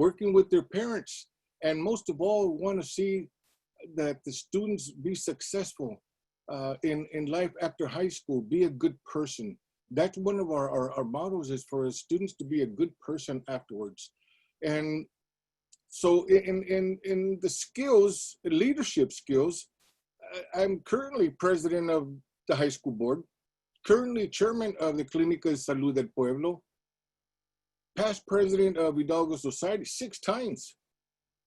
working with their parents, and most of all, want to see that the students be successful in life after high school, be a good person. That's one of our mottos, is for students to be a good person afterwards. And so in the skills, leadership skills, I'm currently president of the high school board, currently chairman of the Clínica de Salud del Pueblo, past president of Hidalgo Society 6 times,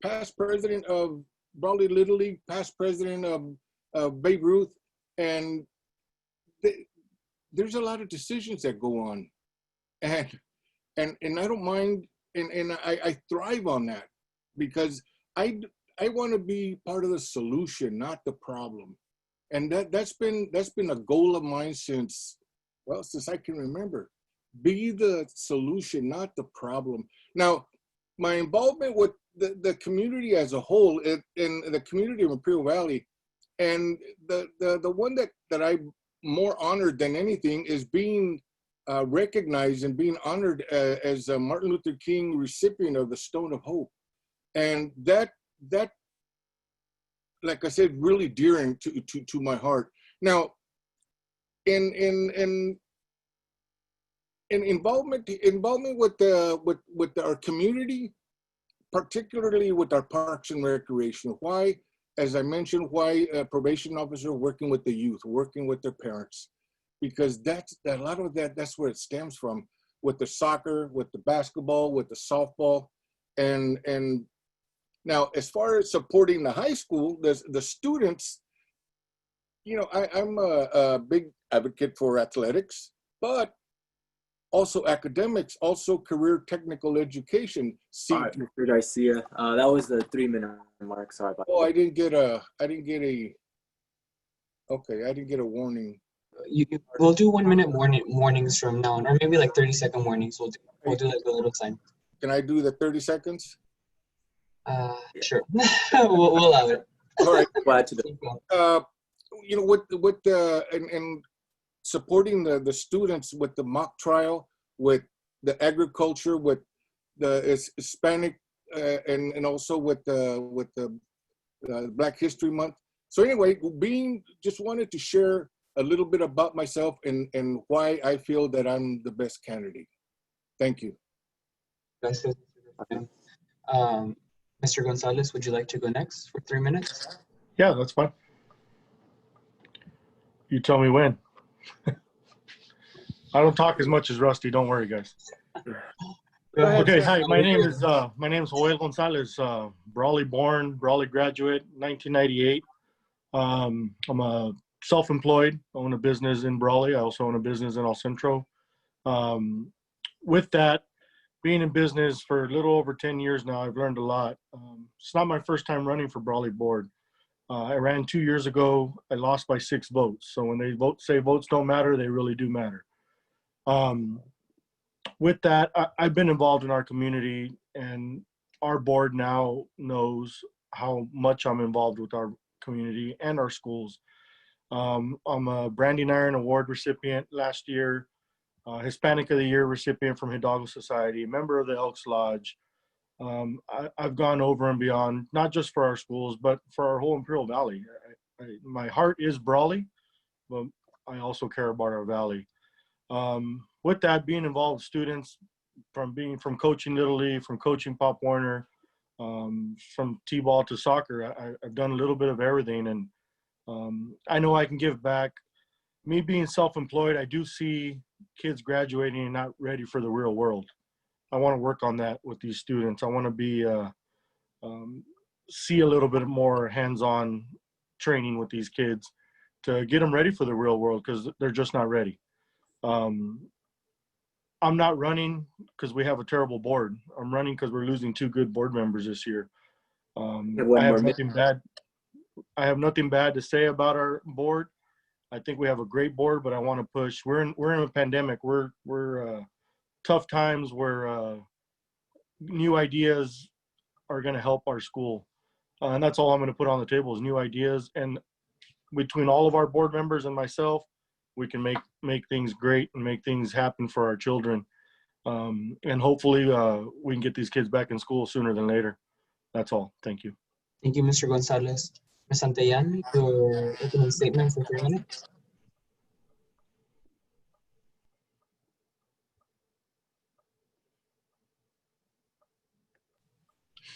past president of Brawley Little League, past president of Babe Ruth, and there's a lot of decisions that go on, and I don't mind, and I thrive on that, because I want to be part of the solution, not the problem, and that's been a goal of mine since I can remember. Be the solution, not the problem. Now, my involvement with the community as a whole, in the community of Imperial Valley, and the one that I'm more honored than anything is being recognized and being honored as a Martin Luther King recipient of the Stone of Hope. And that, like I said, really dear to my heart. Now, in involvement with our community, particularly with our parks and recreation. Why? As I mentioned, why a probation officer working with the youth, working with their parents, because that's a lot of that's where it stems from, with the soccer, with the basketball, with the softball, and now as far as supporting the high school, the students, I'm a big advocate for athletics, but also academics, also career technical education. All right, Mr. Garcia, that was the 3-minute mark. Sorry about that. Oh, I didn't get a warning. We'll do 1-minute warnings from now on, or maybe like 30-second warnings. We'll do like a little sign. Can I do the 30 seconds? Sure. we'll allow it. All right. Glad to do. With and supporting the students with the mock trial, with the agriculture, with the Hispanic, and also with the Black History Month. So anyway, just wanted to share a little bit about myself and why I feel that I'm the best candidate. Thank you. Mr. Gonzalez, would you like to go next for 3 minutes? Yeah, that's fine. You tell me when. I don't talk as much as Rusty. Don't worry, guys. Okay, hi. My name is Joel Gonzalez. Brawley born, Brawley graduate, 1998. I'm a self-employed. I own a business in Brawley. I also own a business in El Centro. With that, being in business for a little over 10 years now, I've learned a lot. It's not my first time running for Brawley board. I ran 2 years ago. I lost by 6 votes. So when they say votes don't matter, they really do matter. With that, I've been involved in our community, and our board now knows how much I'm involved with our community and our schools. I'm a Branding Iron Award recipient last year, Hispanic of the Year recipient from Hidalgo Society, member of the Elks Lodge. I've gone over and beyond, not just for our schools, but for our whole Imperial Valley. My heart is Brawley, but I also care about our valley. With that, being involved with students, from coaching Little League, from coaching Pop Warner, from T-ball to soccer, I've done a little bit of everything, and I know I can give back. Me being self-employed, I do see kids graduating and not ready for the real world. I want to work on that with these students. I want to be see a little bit more hands-on training with these kids to get them ready for the real world, because they're just not ready. I'm not running because we have a terrible board. I'm running because we're losing 2 good board members this year. I have nothing bad to say about our board. I think we have a great board, but I want to push. We're in a pandemic. We're tough times where new ideas are going to help our school, and that's all I'm going to put on the table is new ideas. And between all of our board members and myself, we can make things great and make things happen for our children. And hopefully we can get these kids back in school sooner than later. That's all. Thank you. Thank you, Mr. Gonzalez. Ms. Santayan, your opening statement for 3 minutes.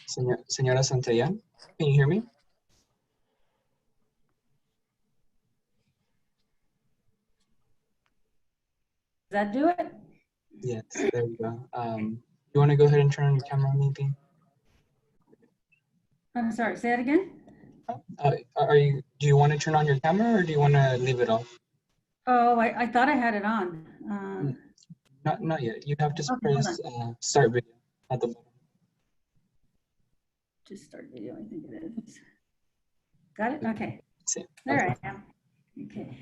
Señora Santayan, can you hear me? Does that do it? Yes, there we go. You want to go ahead and turn on your camera, maybe? I'm sorry, say that again? Do you want to turn on your camera or do you want to leave it off? Oh, I thought I had it on. Not yet. You have to Okay, hold press start video at the bottom. Just start video, I think it is. Got it? Okay. That's it. There I am. Okay.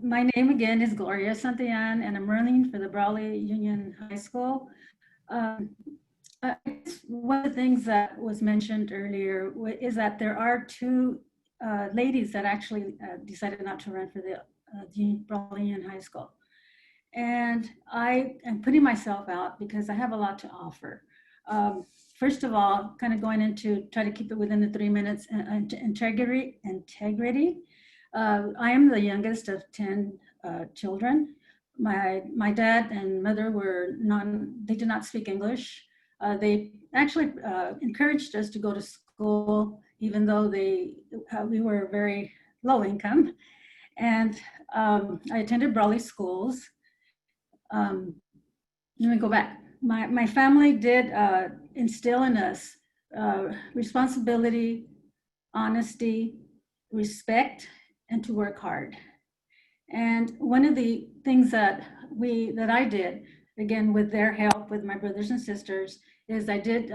My name again is Gloria Santayan, and I'm running for the Brawley Union High School. One of the things that was mentioned earlier is that there are two ladies that actually decided not to run for the Brawley Union High School. And I am putting myself out because I have a lot to offer. First of all, kind of going into try to keep it within the 3 minutes, integrity. I am the youngest of 10 children. My dad and mother they did not speak English. They actually encouraged us to go to school, even though we were very low income. And I attended Brawley schools. Let me go back. My family did instill in us responsibility, honesty, respect, and to work hard. And one of the things that I did, again, with their help, with my brothers and sisters, is I did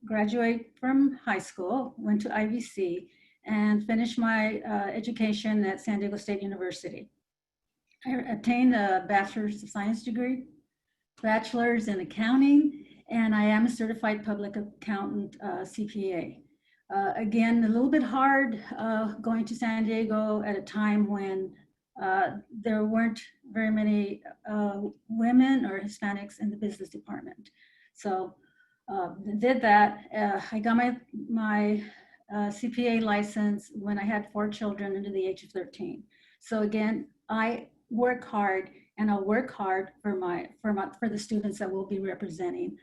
graduate from high school, went to IVC, and finished my education at San Diego State University. I obtained a Bachelor's of Science degree, Bachelor's in Accounting, and I am a certified public accountant, CPA. Again, a little bit hard going to San Diego at a time when there weren't very many women or Hispanics in the business department. So did that. I got my CPA license when I had 4 children under the age of 13. So again, I work hard, and I'll work hard for the students that we'll be representing.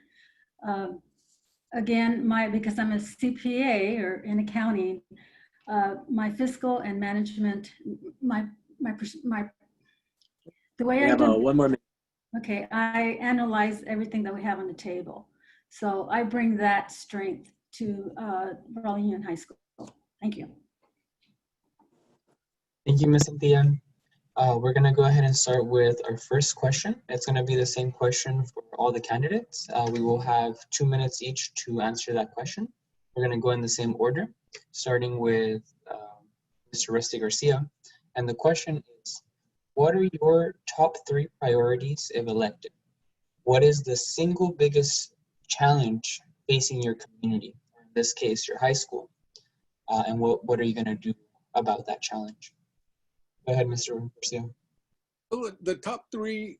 Again, because I'm a CPA or in accounting, my fiscal and management, the way I do. 1 more minute. Okay, I analyze everything that we have on the table. So I bring that strength to Brawley Union High School. Thank you. Thank you, Ms. Santayan. We're going to go ahead and start with our first question. It's going to be the same question for all the candidates. We will have 2 minutes each to answer that question. We're going to go in the same order, starting with Mr. Rusty Garcia. And the question is, what are your top 3 priorities if elected? What is the single biggest challenge facing your community, or in this case, your high school? And what are you going to do about that challenge? Go ahead, Mr. Garcia. Well, the top three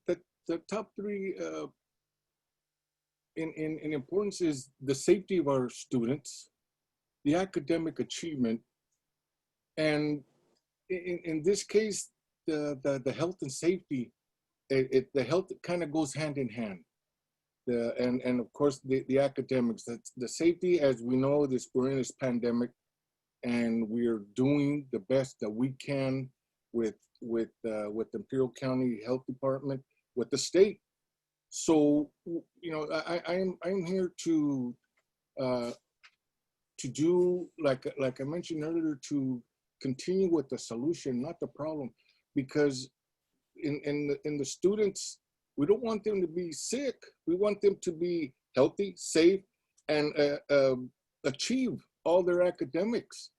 in importance is the safety of our students, the academic achievement, and in this case, the health and safety. The health kind of goes hand in hand. And of course the academics. That's the safety, as we know, we're in this pandemic, and we're doing the best that we can with the Imperial County Health Department, with the state. So I'm here to do, like I mentioned earlier, to continue with the solution, not the problem, because in the students, we don't want them to be sick. We want them to be healthy, safe, and achieve all their academics.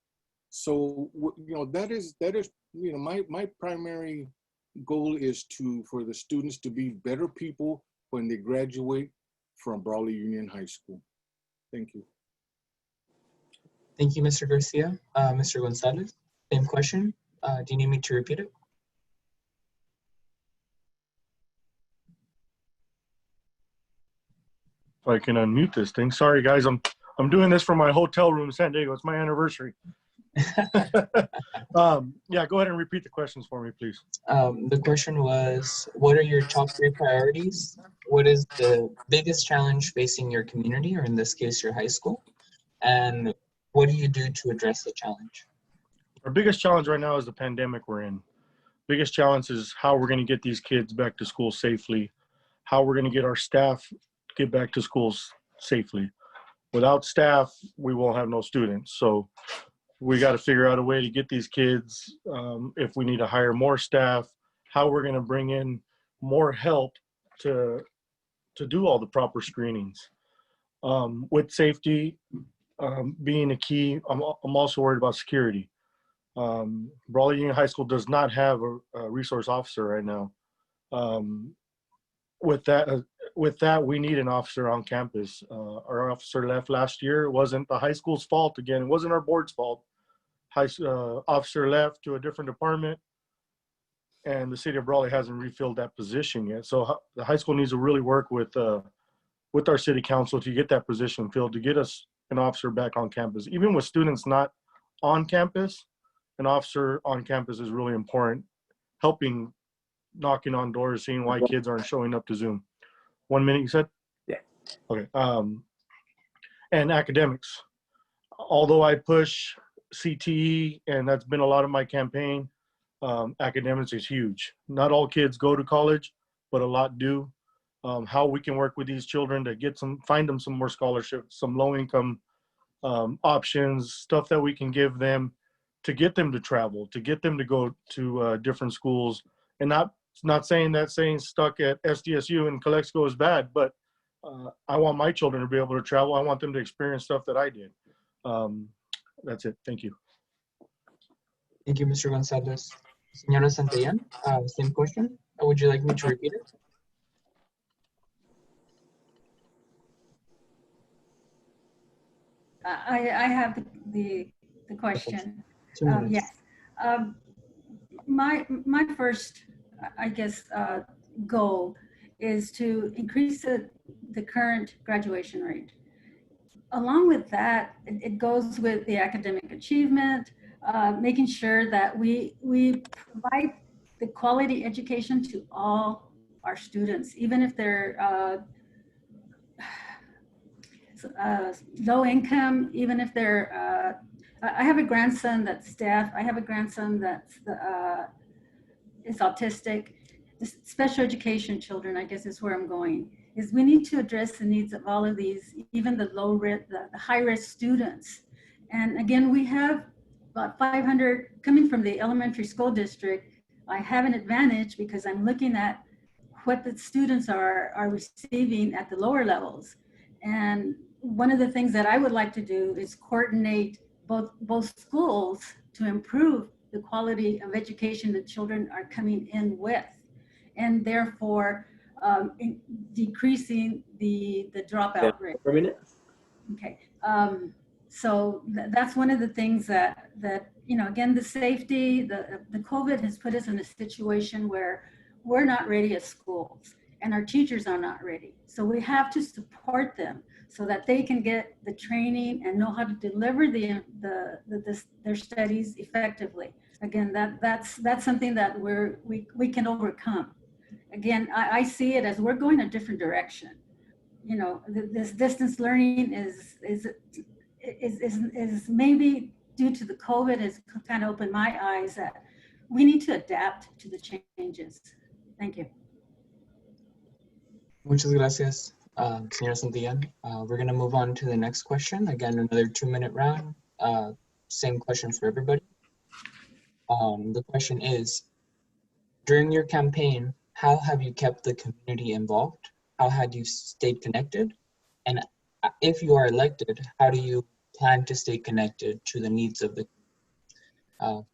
So that is my primary goal is for the students to be better people when they graduate from Brawley Union High School. Thank you. Thank you, Mr. Garcia. Mr. Gonzalez, same question. Do you need me to repeat it? If I can unmute this thing. Sorry, guys. I'm doing this from my hotel room in San Diego. It's my anniversary. Yeah, go ahead and repeat the questions for me, please. The question was, what are your top 3 priorities? What is the biggest challenge facing your community, or in this case, your high school? And what do you do to address the challenge? Our biggest challenge right now is the pandemic we're in. Biggest challenge is how we're going to get these kids back to school safely, how we're going to get our staff to get back to schools safely. Without staff, we won't have no students. So we got to figure out a way to get these kids, if we need to hire more staff, how we're going to bring in more help to do all the proper screenings. With safety being a key, I'm also worried about security. Brawley Union High School does not have a resource officer right now. With that, we need an officer on campus. Our officer left last year. It wasn't the high school's fault. Again, it wasn't our board's fault. Officer left to a different department, and the city of Brawley hasn't refilled that position yet. So the high school needs to really work with our city council to get that position filled, to get us an officer back on campus. Even with students not on campus, an officer on campus is really important, helping, knocking on doors, seeing why kids aren't showing up to Zoom. 1 minute, you said? Yeah. Okay. And academics. Although I push CTE, and that's been a lot of my campaign, academics is huge. Not all kids go to college, but a lot do. How we can work with these children to find them some more scholarships, some low-income options, stuff that we can give them to get them to travel, to get them to go to different schools, and not saying that staying stuck at SDSU and Calexico is bad, but I want my children to be able to travel. I want them to experience stuff that I did. That's it. Thank you. Thank you, Mr. Gonzalez. Señora Santillan, same question. Would you like me to repeat it? I have the question. 2 minutes. Yes. My first, I guess, goal is to increase the current graduation rate. Along with that, it goes with the academic achievement, making sure that we provide the quality education to all our students, even if they're low income, even if they're, I have a grandson that's deaf. I have a grandson that's is autistic. The special education children, I guess, is where I'm going. Is we need to address the needs of all of these, even the low risk, the high risk students. And again, we have about 500 coming from the elementary school district. I have an advantage because I'm looking at what the students are receiving at the lower levels. And one of the things that I would like to do is coordinate both schools to improve the quality of education that children are coming in with, and therefore decreasing the dropout rate. For a minute. Okay. So that's one of the things that again, the safety, the COVID has put us in a situation where we're not ready as schools and our teachers are not ready. So we have to support them so that they can get the training and know how to deliver their studies effectively. Again, that's something that we can overcome. Again, I see it as we're going a different direction. This distance learning is maybe due to the COVID has kind of opened my eyes that we need to adapt to the changes. Thank you. Muchas gracias, señora Santillan. We're going to move on to the next question. Again, another 2-minute round. Same question for everybody. The question is, during your campaign, how have you kept the community involved? How had you stayed connected? And if you are elected, how do you plan to stay connected to the needs of the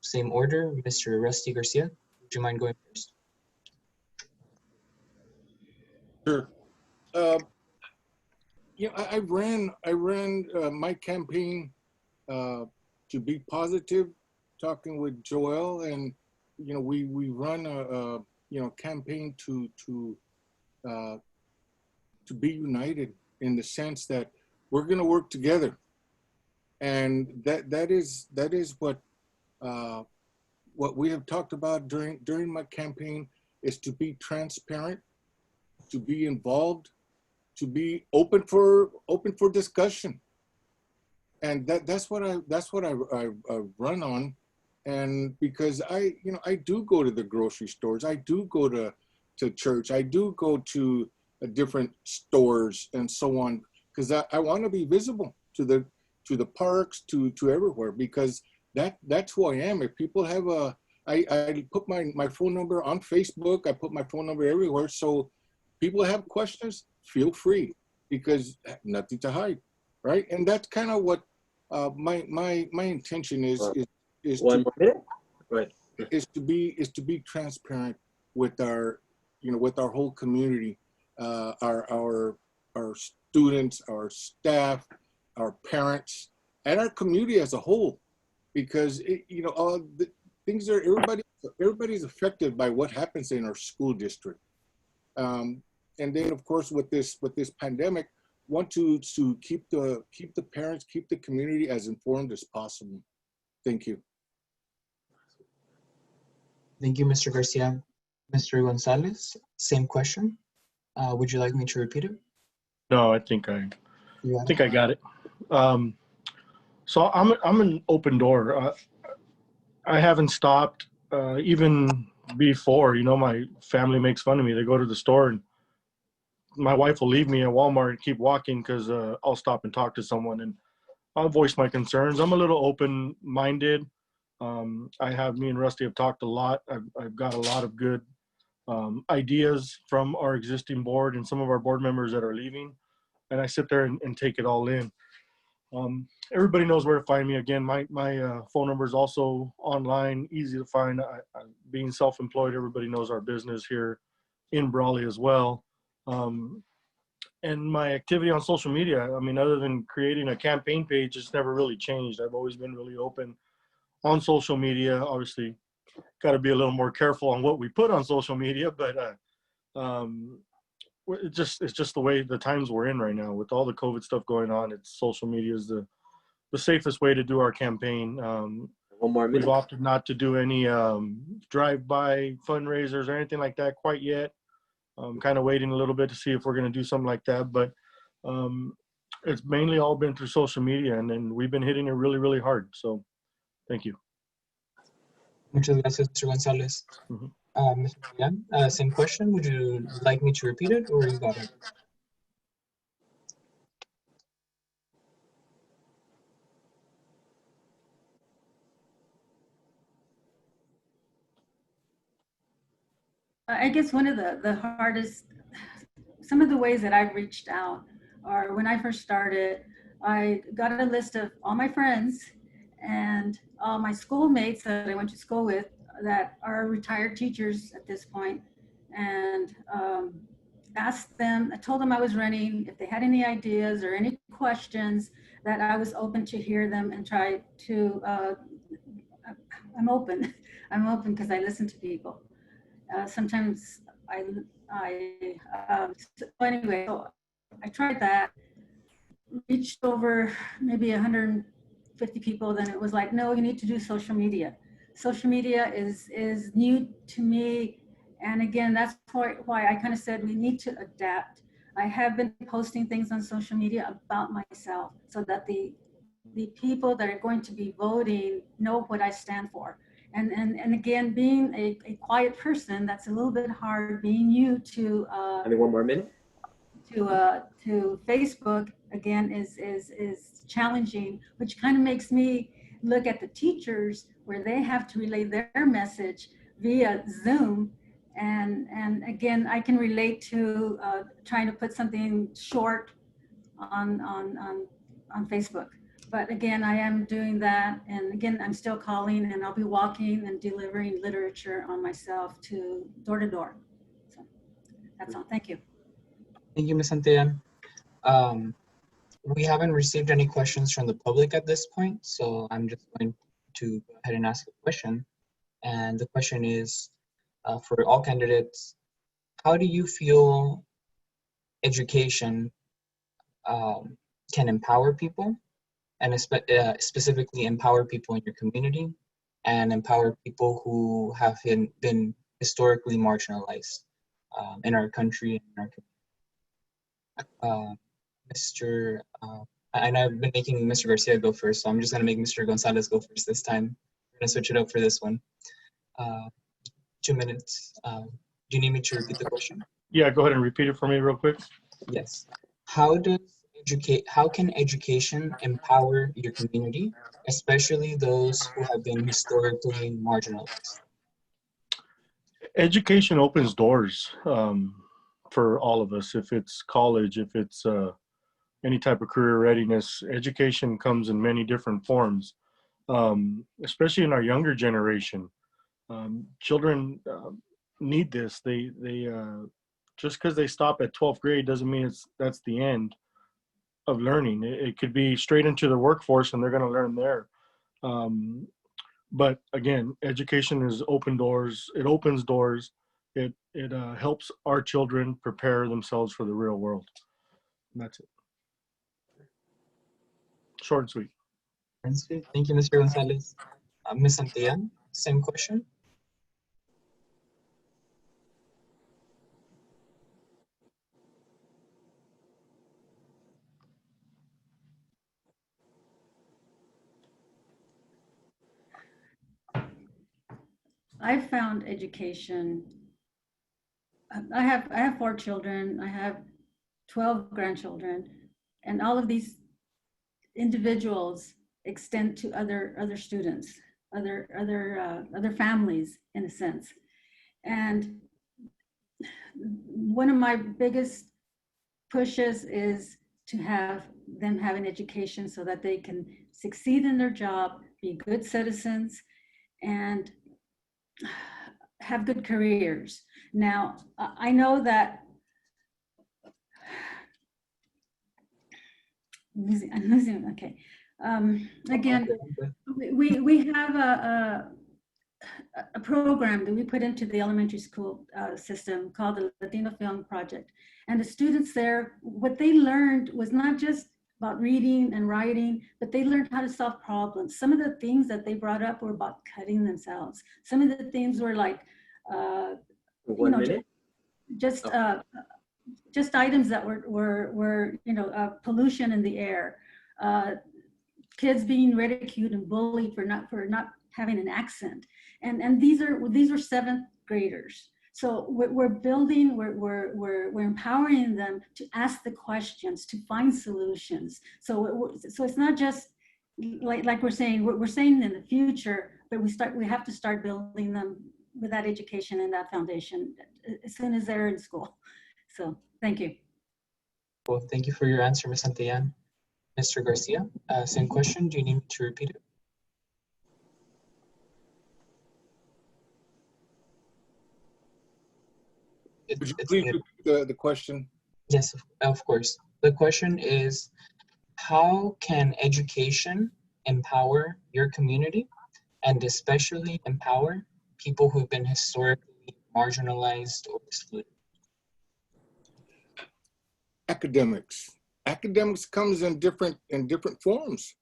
same order? Mr. Rusty Garcia, would you mind going first? Sure. I ran my campaign to be positive, talking with Joel, and we run a campaign to be united, in the sense that we're going to work together. And that is what we have talked about during my campaign, is to be transparent, to be involved, to be open for discussion. And that's what I run on. And because I do go to the grocery stores, I do go to church, I do go to different stores and so on, because I want to be visible to the parks, to everywhere, because that's who I am. If people have I put my phone number on Facebook, I put my phone number everywhere. So people have questions, feel free, because nothing to hide, right? And that's kind of what my intention is One more minute. Right. is to be transparent with our whole community, our students, our staff, our parents, and our community as a whole, because all the things are everybody's affected by what happens in our school district. And then of course with this pandemic, want to keep the parents, keep the community as informed as possible. Thank you. Thank you, Mr. Garcia. Mr. Gonzalez, same question. Would you like me to repeat it? No, I think I You got it? think I got it. So I'm an open door. I haven't stopped even before. My family makes fun of me. They go to the store and my wife will leave me at Walmart and keep walking because I'll stop and talk to someone and I'll voice my concerns. I'm a little open-minded. Me and Rusty have talked a lot. I've got a lot of good ideas from our existing board and some of our board members that are leaving. And I sit there and take it all in. Everybody knows where to find me. Again, my phone number is also online, easy to find. Being self-employed, everybody knows our business here in Brawley as well. And my activity on social media, other than creating a campaign page, it's never really changed. I've always been really open on social media. Obviously, got to be a little more careful on what we put on social media, but it's just the way the times we're in right now with all the COVID stuff going on. It's social media is the safest way to do our campaign. One more minute. We've opted not to do any drive-by fundraisers or anything like that quite yet. I'm kind of waiting a little bit to see if we're going to do something like that, but it's mainly all been through social media, and then we've been hitting it really, really hard. So thank you. Muchas gracias, Mr. Gonzalez. Mhm. Mr. Julian, same question. Would you like me to repeat it, or you got it? I guess one of the hardest, some of the ways that I've reached out are when I first started, I got a list of all my friends and all my schoolmates that I went to school with that are retired teachers at this point, and asked them, I told them I was running, if they had any ideas or any questions, that I was open to hear them and try to, I'm open because I listen to people. Sometimes so anyway, so I tried that, reached over maybe 150 people. Then it was like, no, you need to do social media. Social media is new to me. And again, that's why I kind of said we need to adapt. I have been posting things on social media about myself so that the people that are going to be voting know what I stand for. And again, being a quiet person, that's a little bit hard. Being new to One more minute. to Facebook again is challenging, which kind of makes me look at the teachers where they have to relay their message via Zoom. And again, I can relate to trying to put something short on Facebook. But again, I am doing that. And again, I'm still calling, and I'll be walking and delivering literature on myself to door. So that's all. Thank you. Thank you, Ms. Santillan. We haven't received any questions from the public at this point, so I'm just going to go ahead and ask a question. And the question is, for all candidates, how do you feel education can empower people, and specifically empower people in your community and empower people who have been historically marginalized in our country and in our community. I know I've been making Mr. Garcia go first, so I'm just going to make Mr. Gonzalez go first this time. We're going to switch it up for this one. 2 minutes. Do you need me to repeat the question? Yeah, go ahead and repeat it for me real quick. Yes. How can education empower your community, especially those who have been historically marginalized? Education opens doors for all of us. If it's college, if it's any type of career readiness, education comes in many different forms, especially in our younger generation. Children need this. They just because they stop at 12th grade doesn't mean that's the end of learning. It could be straight into the workforce and they're going to learn there. But again, education is open doors. It opens doors. It helps our children prepare themselves for the real world. And that's it. Short and sweet. Thank you, Mr. Gonzalez. Ms. Santillan, same question. I found education. I have 4 children. I have 12 grandchildren, and all of these individuals extend to other students, other families, in a sense. And one of my biggest pushes is to have them have an education so that they can succeed in their job, be good citizens, and have good careers. Now, I know that I'm losing, okay. Again, we have a program that we put into the elementary school system called the Latino Film Project. And the students there, what they learned was not just about reading and writing, but they learned how to solve problems. Some of the things that they brought up were about cutting themselves. Some of the things were like, One minute? just items that were pollution in the air, kids being ridiculed and bullied for not having an accent, and these are 7th graders. So we're building, we're empowering them to ask the questions, to find solutions. So it's not just like we're saying in the future, but we have to start building them with that education and that foundation as soon as they're in school. So thank you. Well, thank you for your answer, Ms. Santillan. Mr. Garcia, same question. Do you need me to repeat it? Would you please repeat the question? Yes, of course. The question is, how can education empower your community and especially empower people who've been historically marginalized or excluded? Academics. Academics comes in different forms.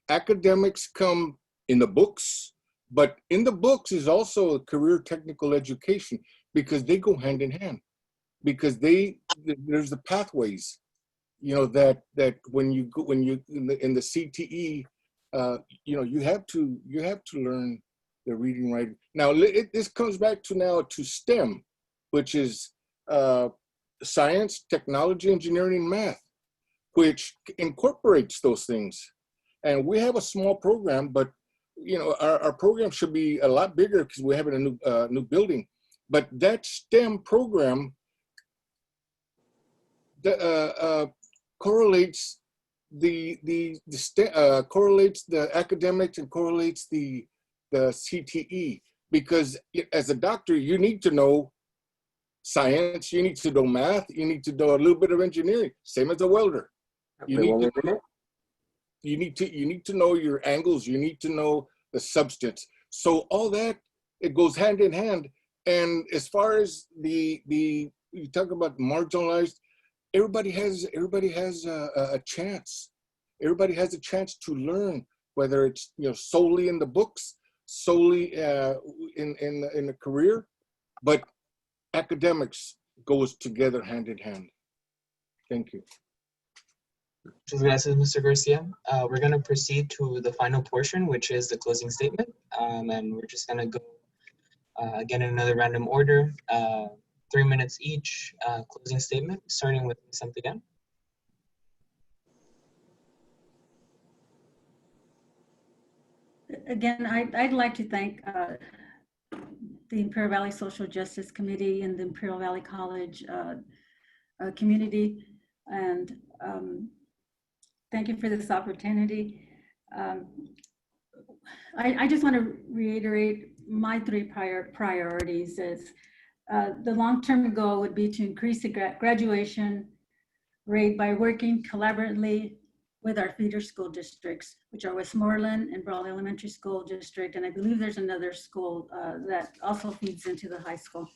Academics come in the books, but in the books is also a career technical education, because they go hand in hand, because there's the pathways, that when you in the CTE, you have to learn the reading, writing. Now this comes back to STEM, which is science, technology, engineering, and math, which incorporates those things. And we have a small program, but our program should be a lot bigger because we're having a new building. But that STEM program correlates correlates the academics and correlates the CTE, because as a doctor you need to know science, you need to know math, you need to know a little bit of engineering. Same as a welder. You need to know your angles. You need to know the substance. So all that, it goes hand in hand. And as far as you talk about marginalized, everybody has a chance. Everybody has a chance to learn, whether it's solely in the books, solely in a career, but academics goes together hand in hand. Thank you. Muchas gracias, Mr. Garcia. We're going to proceed to the final portion, which is the closing statement. And we're just going to go again in another random order, 3 minutes each, closing statement, starting with Ms. Santillan. Again, I'd like to thank the Imperial Valley Social Justice Committee and the Imperial Valley College community, and thank you for this opportunity. I just want to reiterate my three priorities. Is the long-term goal would be to increase the graduation rate by working collaboratively with our feeder school districts, which are Westmoreland and Brawley Elementary School District, and I believe there's another school that also feeds into the high school.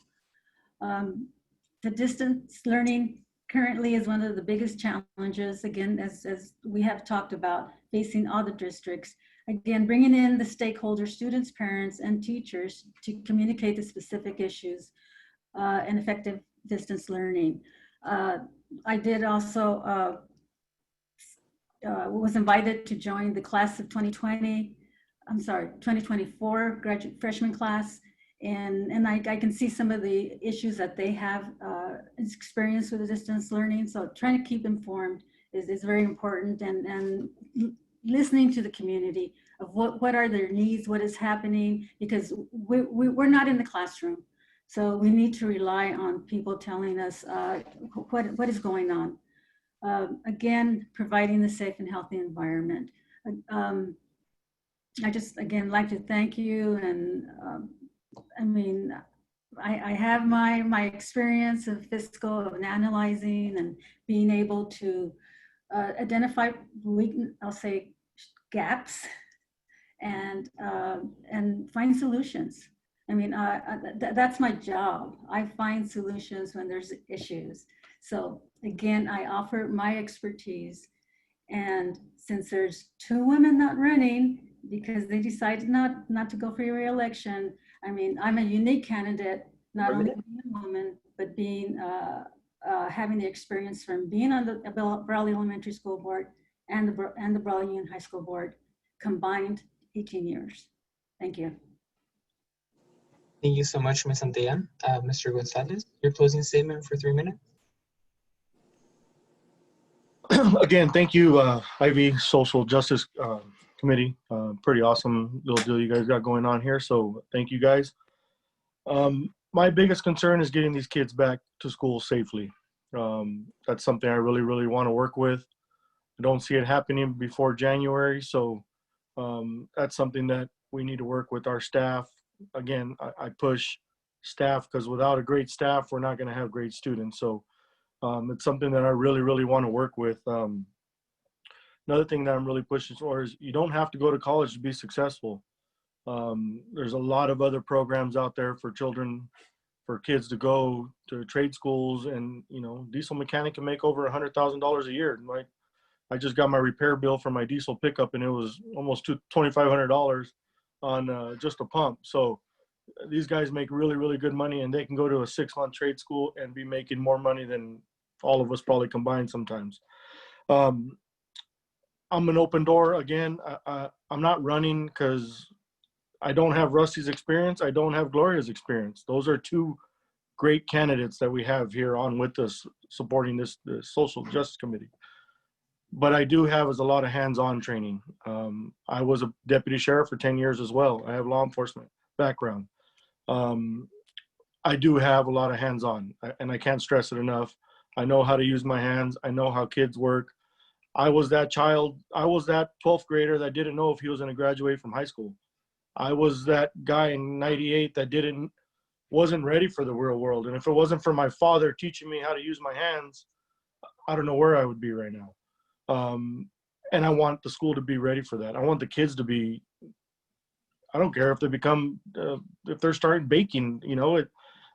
The distance learning currently is one of the biggest challenges, again, as we have talked about, facing all the districts. Again, bringing in the stakeholders, students, parents, and teachers to communicate the specific issues and effective distance learning. I did also was invited to join the class of 2024 graduate freshman class. And I can see some of the issues that they have experienced with the distance learning. So trying to keep informed is very important, and listening to the community of what are their needs, what is happening, because we're not in the classroom. So we need to rely on people telling us what is going on. Again, providing the safe and healthy environment. I just, again, like to thank you. And I mean, I have my experience of fiscal, of analyzing and being able to identify, I'll say, gaps and find solutions. I mean, that's my job. I find solutions when there's issues. So again, I offer my expertise. And since there's 2 women not running because they decided not to go for your re-election, I mean, I'm a unique candidate, not only being a woman, but being having the experience from being on the Brawley Elementary School Board and the Brawley Union High School Board, combined 18 years. Thank you. Thank you so much, Ms. Santillan. Mr. Gonzalez, your closing statement for 3 minutes. Again, thank you, Ivy Social Justice Committee. Pretty awesome little deal you guys got going on here. So thank you guys. My biggest concern is getting these kids back to school safely. That's something I really, really want to work with. I don't see it happening before January. So that's something that we need to work with our staff. Again, I push staff because without a great staff, we're not going to have great students. So it's something that I really, really want to work with. Another thing that I'm really pushing for is you don't have to go to college to be successful. There's a lot of other programs out there for children, for kids to go to trade schools, and diesel mechanic can make over $100,000 a year. Like, I just got my repair bill for my diesel pickup, and it was almost $2,500 on just a pump. So these guys make really, really good money, and they can go to a 6-month trade school and be making more money than all of us probably combined sometimes. I'm an open door. Again, I'm not running because I don't have Rusty's experience. I don't have Gloria's experience. Those are 2 great candidates that we have here on with us supporting this Social Justice Committee. But I do have a lot of hands-on training. I was a deputy sheriff for 10 years as well. I have law enforcement background. I do have a lot of hands-on, and I can't stress it enough. I know how to use my hands. I know how kids work. I was that child. I was that 12th grader that didn't know if he was going to graduate from high school. I was that guy in '98 that wasn't ready for the real world. And if it wasn't for my father teaching me how to use my hands, I don't know where I would be right now. And I want the school to be ready for that. I want the kids to be, I don't care if they become, if they're starting baking,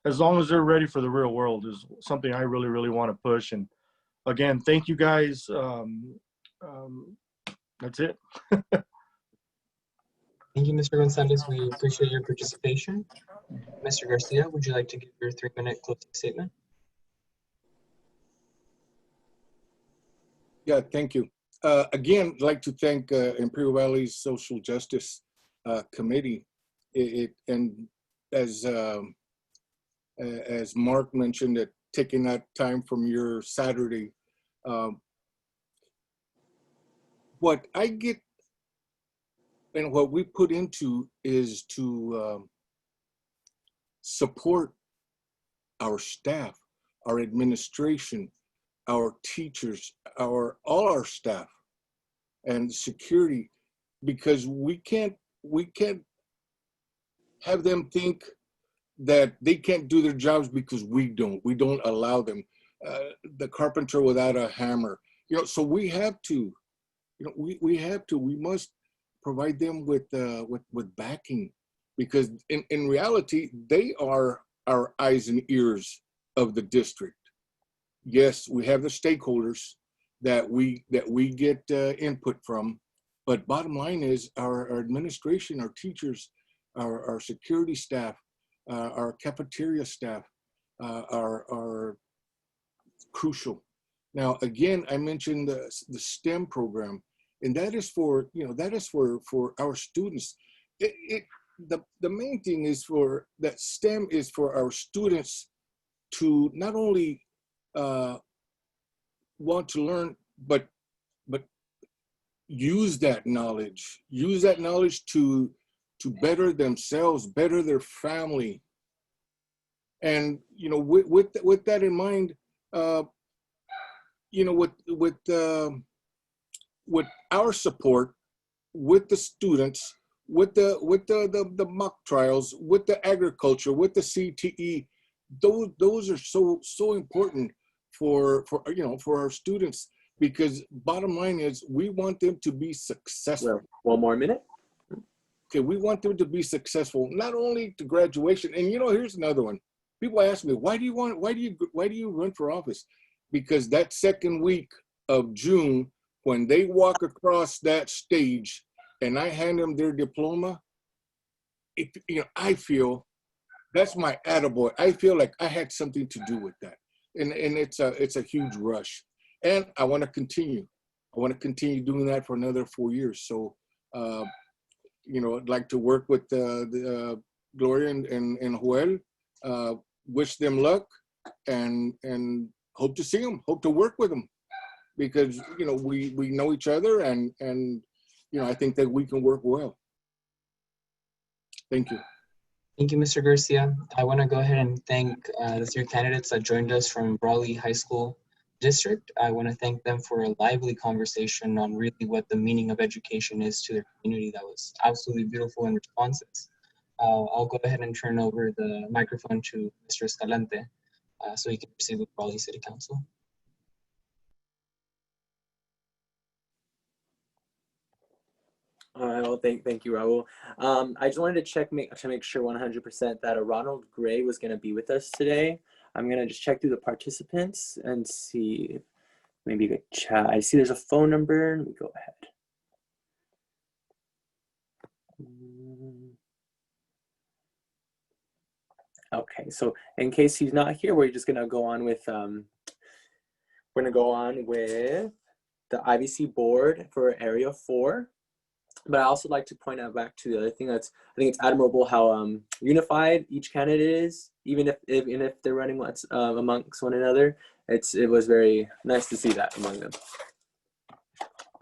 as long as they're ready for the real world is something I really, really want to push. And again, thank you guys. That's it. Thank you, Mr. Gonzalez. We appreciate your participation. Mr. Garcia, would you like to give your 3-minute closing statement? Yeah, thank you. Again, I'd like to thank Imperial Valley's Social Justice Committee. And as Mark mentioned, that taking that time from your Saturday, what I get and what we put into is to support our staff, our administration, our teachers, all our staff, and security, because we can't have them think that they can't do their jobs because we don't allow them. The carpenter without a hammer, so we have to, we must provide them with backing, because in reality, they are our eyes and ears of the district. Yes, we have the stakeholders that we get input from, but bottom line is our administration, our teachers, our security staff, our cafeteria staff are crucial. Now, again, I mentioned the STEM program, and that is for our students. The main thing is for that STEM is for our students to not only want to learn, but use that knowledge to better themselves, better their family. And with that in mind, with our support, with the students, with the mock trials, with the agriculture, with the CTE, those are so important for our students, because bottom line is we want them to be successful. Well, one more minute. Okay, we want them to be successful, not only to graduation. And here's another one. People ask me, why do you run for office? Because that second week of June, when they walk across that stage and I hand them their diploma, I feel that's my attaboy. I feel like I had something to do with that. And it's a huge rush. And I want to continue. I want to continue doing that for another 4 years. So, I'd like to work with Gloria and Joel, wish them luck, and hope to see them, hope to work with them, because, we know each other, and I think that we can work well. Thank you. Thank you, Mr. Garcia. I want to go ahead and thank the 3 candidates that joined us from Brawley High School District. I want to thank them for a lively conversation on really what the meaning of education is to their community. That was absolutely beautiful in responses. I'll go ahead and turn over the microphone to Mr. Escalante so he can proceed with Brawley City Council. All right, well, thank you, Raul. I just wanted to make sure 100% that Ronald Gray was going to be with us today. I'm going to just check through the participants and see if maybe you could chat. I see there's a phone number. Let me go ahead. Okay, so in case he's not here, we're just going to go on with the IVC board for Area 4. But I also like to point out back to the other thing I think it's admirable how unified each candidate is, even if they're running amongst one another. It was very nice to see that among them.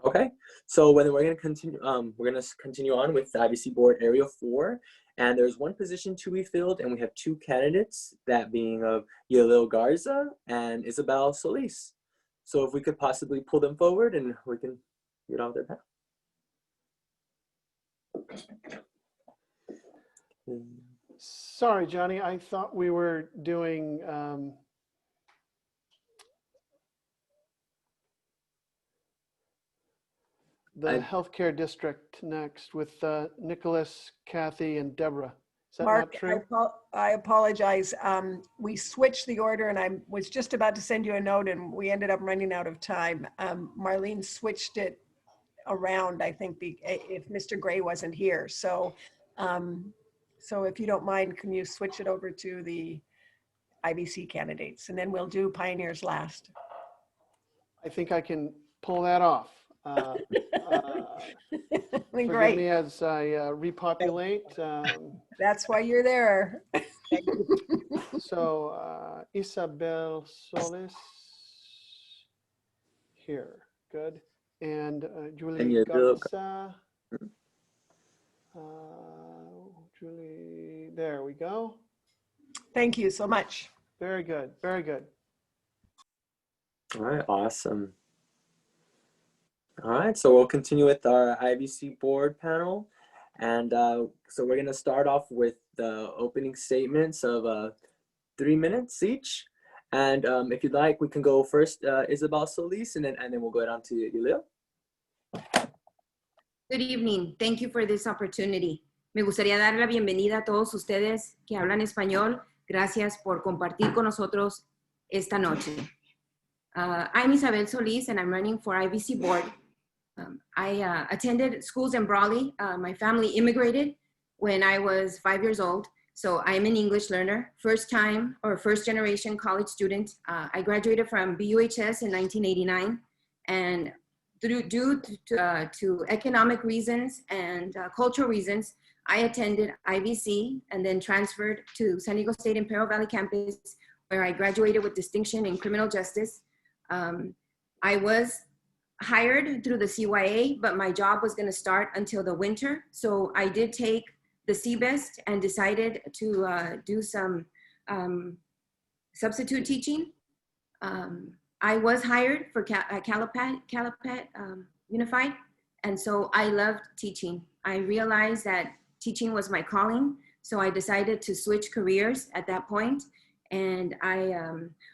Okay, so we're going to continue on with the IVC board Area 4, and there's one position to be filled, and we have 2 candidates, that being of Yalil Garza and Isabel Solis. So if we could possibly pull them forward, and we can get on their path. Sorry, Johnny, I thought we were doing the healthcare district next with Nicholas, Kathy, and Deborah. Is that Mark, not true? I apologize. We switched the order and I was just about to send you a note and we ended up running out of time. Marlene switched it around, I think, if Mr. Gray wasn't here. So, so if you don't mind, can you switch it over to the IVC candidates and then we'll do pioneers last. I think I can pull that off. Forgive Great. me as I repopulate. That's why you're there. So Isabel Solis here, good. And Julie And you look- Garza. Julie, there we go. Thank you so much. Very good, very good. All right, awesome. All right, so we'll continue with our IVC board panel. And so we're gonna start off with the opening statements of 3 minutes each. And if you'd like, we can go first, Isabel Solis, and then we'll go down to Yulio. Good evening. Thank you for this opportunity. Me gustaría dar la bienvenida a todos ustedes que hablan español. Gracias por compartir con nosotros esta noche. I'm Isabel Solis, and I'm running for IVC board. I attended schools in Brawley. My family immigrated when I was 5 years old. So I'm an English learner, first generation college student. I graduated from BUHS in 1989. And due to economic reasons and cultural reasons, I attended IVC and then transferred to San Diego State Imperial Valley campus, where I graduated with distinction in criminal justice. I was hired through the CYA, but my job was gonna start until the winter. So I did take the CBEST and decided to do some substitute teaching. I was hired for Calipat Unified, and so I loved teaching. I realized that teaching was my calling, so I decided to switch careers at that point. And I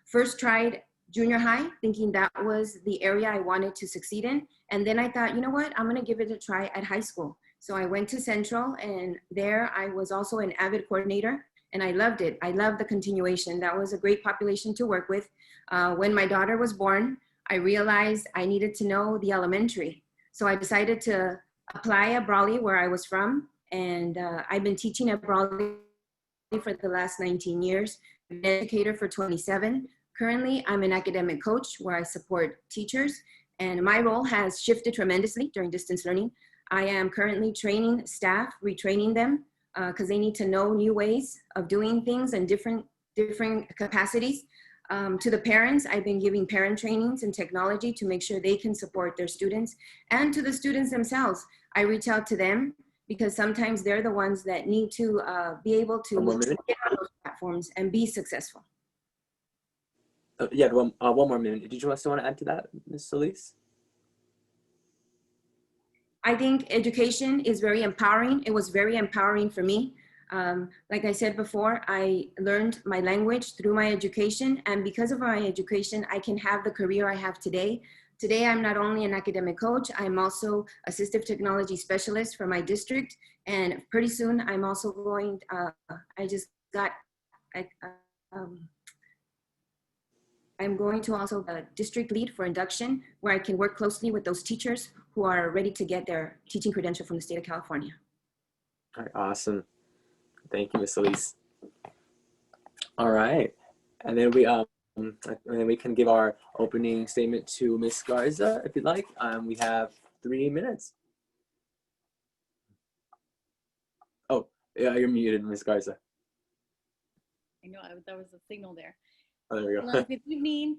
first tried junior high, thinking that was the area I wanted to succeed in. And then I thought, you know what, I'm gonna give it a try at high school. So I went to Central, and there I was also an AVID coordinator, and I loved it. I loved the continuation. That was a great population to work with. When my daughter was born, I realized I needed to know the elementary. So I decided to apply at Brawley, where I was from, and I've been teaching at Brawley for the last 19 years. I'm an educator for 27. Currently, I'm an academic coach where I support teachers, and my role has shifted tremendously during distance learning. I am currently training staff, retraining them, because they need to know new ways of doing things in different capacities. To the parents, I've been giving parent trainings and technology to make sure they can support their students. And to the students themselves, I reach out to them because sometimes they're the ones that need to be able to get on those platforms and be successful. Yeah, one more minute. Did you still want to add to that, Ms. Solis? I think education is very empowering. It was very empowering for me. Like I said before, I learned my language through my education, and because of my education, I can have the career I have today. Today, I'm not only an academic coach, I'm also assistive technology specialist for my district, and pretty soon I'm also going, I'm going to also the district lead for induction, where I can work closely with those teachers who are ready to get their teaching credential from the state of California. All right, awesome. Thank you, Ms. Solis. All right, and then we can give our opening statement to Ms. Garza, if you'd like. We have 3 minutes. Oh, yeah, you're muted, Ms. Garza. I know that was a signal there. Oh, there we go. Hello, good evening.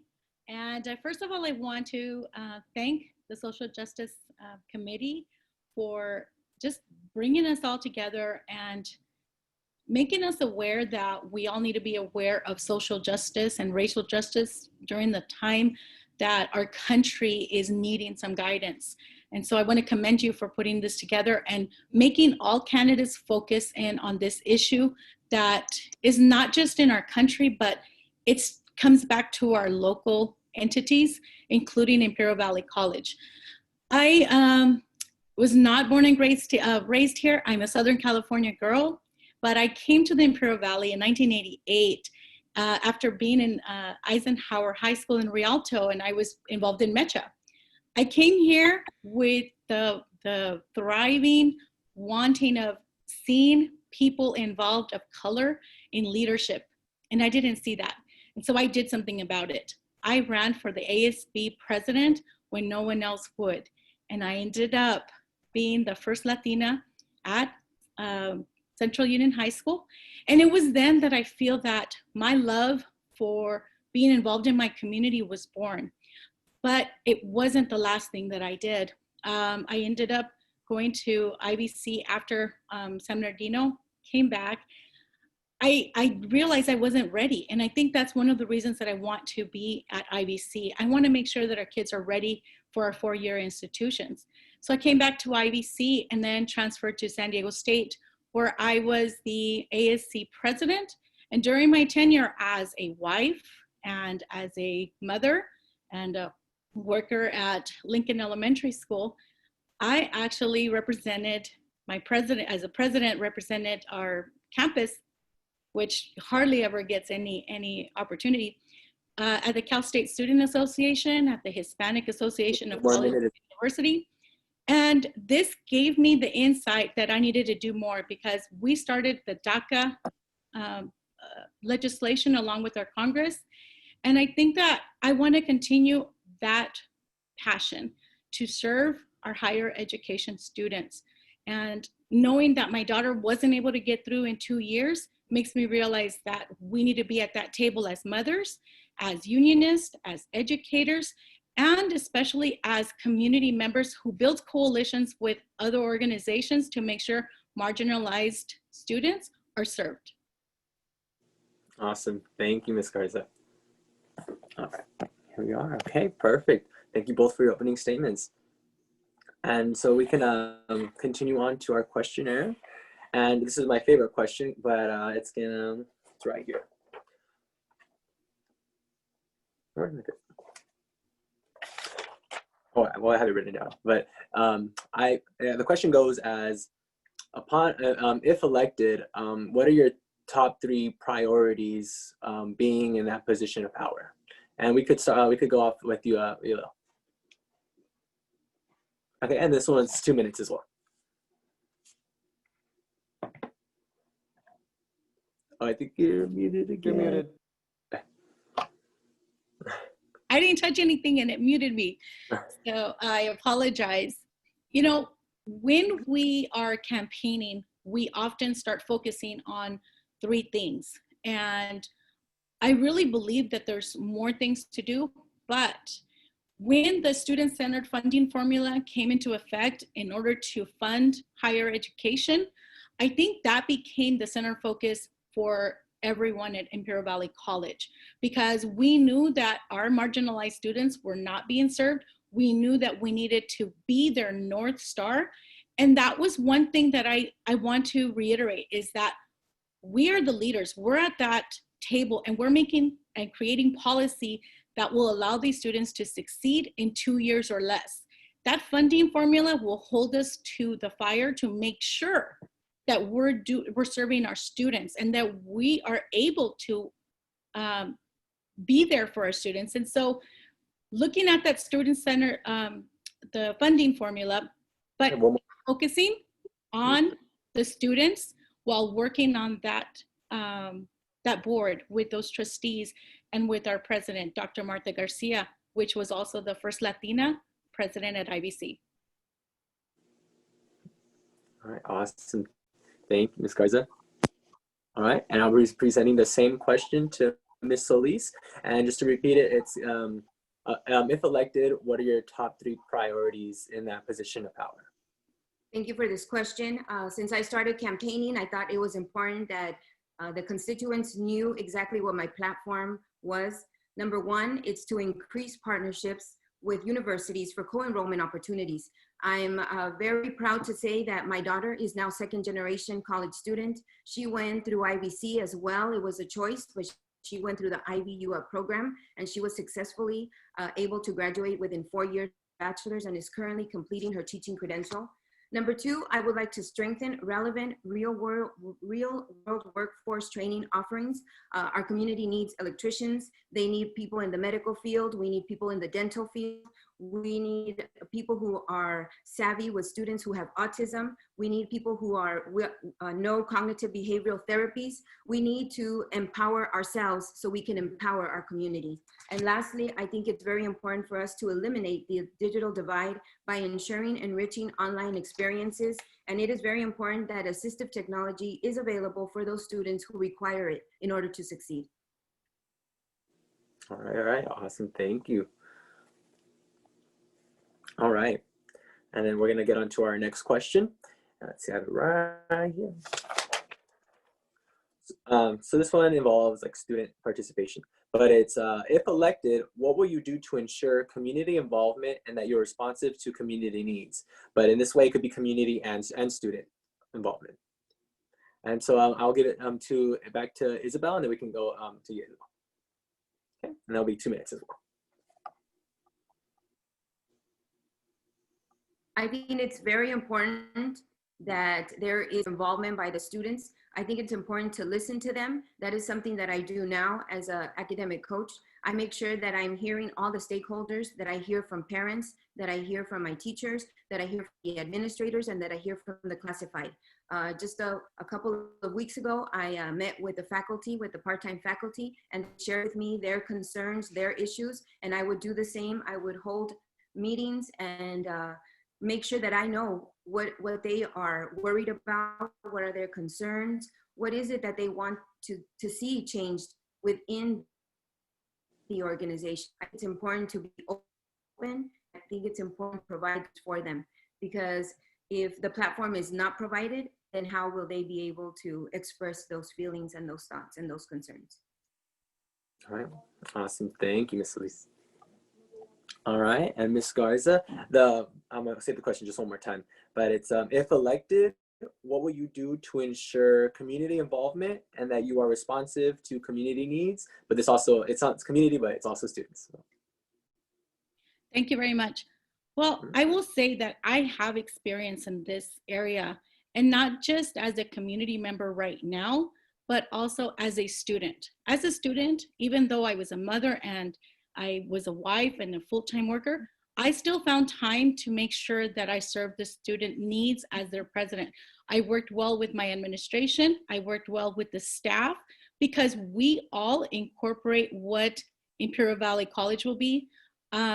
And first of all, I want to thank the Social Justice Committee for just bringing us all together and making us aware that we all need to be aware of social justice and racial justice during the time that our country is needing some guidance. And so I want to commend you for putting this together and making all candidates focus in on this issue that is not just in our country, but it comes back to our local entities, including Imperial Valley College. I was not born and raised here. I'm a Southern California girl, But I came to the Imperial Valley in 1988 after being in Eisenhower High School in Rialto, and I was involved in MECHA. I came here with the thriving wanting of seeing people involved of color in leadership, and I didn't see that. And so I did something about it. I ran for the ASB president when no one else would, and I ended up being the first Latina at Central Union High School. And it was then that I feel that my love for being involved in my community was born. But it wasn't the last thing that I did. I ended up going to IBC after San Bernardino came back. I realized I wasn't ready. And I think that's one of the reasons that I want to be at IBC. I want to make sure that our kids are ready for our four-year institutions. So I came back to IBC and then transferred to San Diego State, where I was the ASC president. And during my tenure as a wife and as a mother and a worker at Lincoln Elementary School, I actually represented my president, as a president, represented our campus, which hardly ever gets any opportunity, at the Cal State Student Association, at the Hispanic Association of College and University. And this gave me the insight that I needed to do more, because we started the DACA legislation along with our Congress. And I think that I want to continue that passion to serve our higher education students. And knowing that my daughter wasn't able to get through in 2 years makes me realize that we need to be at that table as mothers, as unionists, as educators, and especially as community members who build coalitions with other organizations to make sure marginalized students are served. Awesome. Thank you, Ms. Garza. All right, here we are. Okay, perfect. Thank you both for your opening statements. And so we can continue on to our questionnaire. And this is my favorite question, but it's right here. Where did it go? Oh, well, I have it written down. But the question goes as, if elected, what are your top 3 priorities being in that position of power? And we could start. We could go off with you, Elo. Okay, and this one's 2 minutes as well. Oh, I think you're muted again. You're muted. I didn't touch anything and it muted me. So I apologize. You know, when we are campaigning, we often start focusing on 3 things. And I really believe that there's more things to do, but when the student-centered funding formula came into effect in order to fund higher education, I think that became the center focus for everyone at Imperial Valley College, because we knew that our marginalized students were not being served. We knew that we needed to be their North Star. And that was one thing that I want to reiterate, is that we are the leaders. We're at that table and we're making and creating policy that will allow these students to succeed in 2 years or less. That funding formula will hold us to the fire to make sure that we're serving our students and that we are able to be there for our students. And so looking at that student center, the funding formula, but focusing on the students while working on that, that board with those trustees and with our president, Dr. Martha Garcia, which was also the first Latina president at IBC. All right, awesome. Thank you, Ms. Garza. All right, and I'll be presenting the same question to Ms. Solis. And just to repeat it, it's if elected, what are your top 3 priorities in that position of power? Thank you for this question. Since I started campaigning, I thought it was important that the constituents knew exactly what my platform was. Number 1, it's to increase partnerships with universities for co-enrollment opportunities. I'm very proud to say that my daughter is now 2nd generation college student. She went through IVC as well. It was a choice, but she went through the IVU program and she was successfully able to graduate within 4 years bachelor's and is currently completing her teaching credential. Number 2, I would like to strengthen relevant real world workforce training offerings. Our community needs electricians. They need people in the medical field. We need people in the dental field. We need people who are savvy with students who have autism. We need people who know cognitive behavioral therapies. We need to empower ourselves so we can empower our community. And lastly, I think it's very important for us to eliminate the digital divide by ensuring enriching online experiences. And it is very important that assistive technology is available for those students who require it in order to succeed. All right, awesome, thank you. All right, and then we're gonna get on to our next question. Let's see, I have it right here. So this one involves like student participation, but it's if elected, what will you do to ensure community involvement and that you're responsive to community needs? But in this way, it could be community and student involvement. And so I'll give it back to Isabel, and then we can go to you. Okay, and that'll be 2 minutes as well. I think it's very important that there is involvement by the students. I think it's important to listen to them. That is something that I do now as an academic coach. I make sure that I'm hearing all the stakeholders, that I hear from parents, that I hear from my teachers, that I hear from the administrators, and that I hear from the classified. Just a couple of weeks ago, I met with the faculty, with the part-time faculty, and shared with me their concerns, their issues, and I would do the same. I would hold meetings and make sure that I know what they are worried about, what are their concerns, what is it that they want to see changed within the organization. It's important to be open. I think it's important to provide for them, because if the platform is not provided, then how will they be able to express those feelings and those thoughts and those concerns? All right, awesome, thank you, Ms. Elise. All right, and Ms. Garza, I'm gonna say the question just one more time, but it's if elected, what will you do to ensure community involvement and that you are responsive to community needs? But this also, it's not community, but it's also students. Thank you very much. Well, I will say that I have experience in this area, and not just as a community member right now, but also as a student. As a student, even though I was a mother and I was a wife and a full-time worker, I still found time to make sure that I served the student needs as their president. I worked well with my administration. I worked well with the staff, because we all incorporate what Imperial Valley College will be.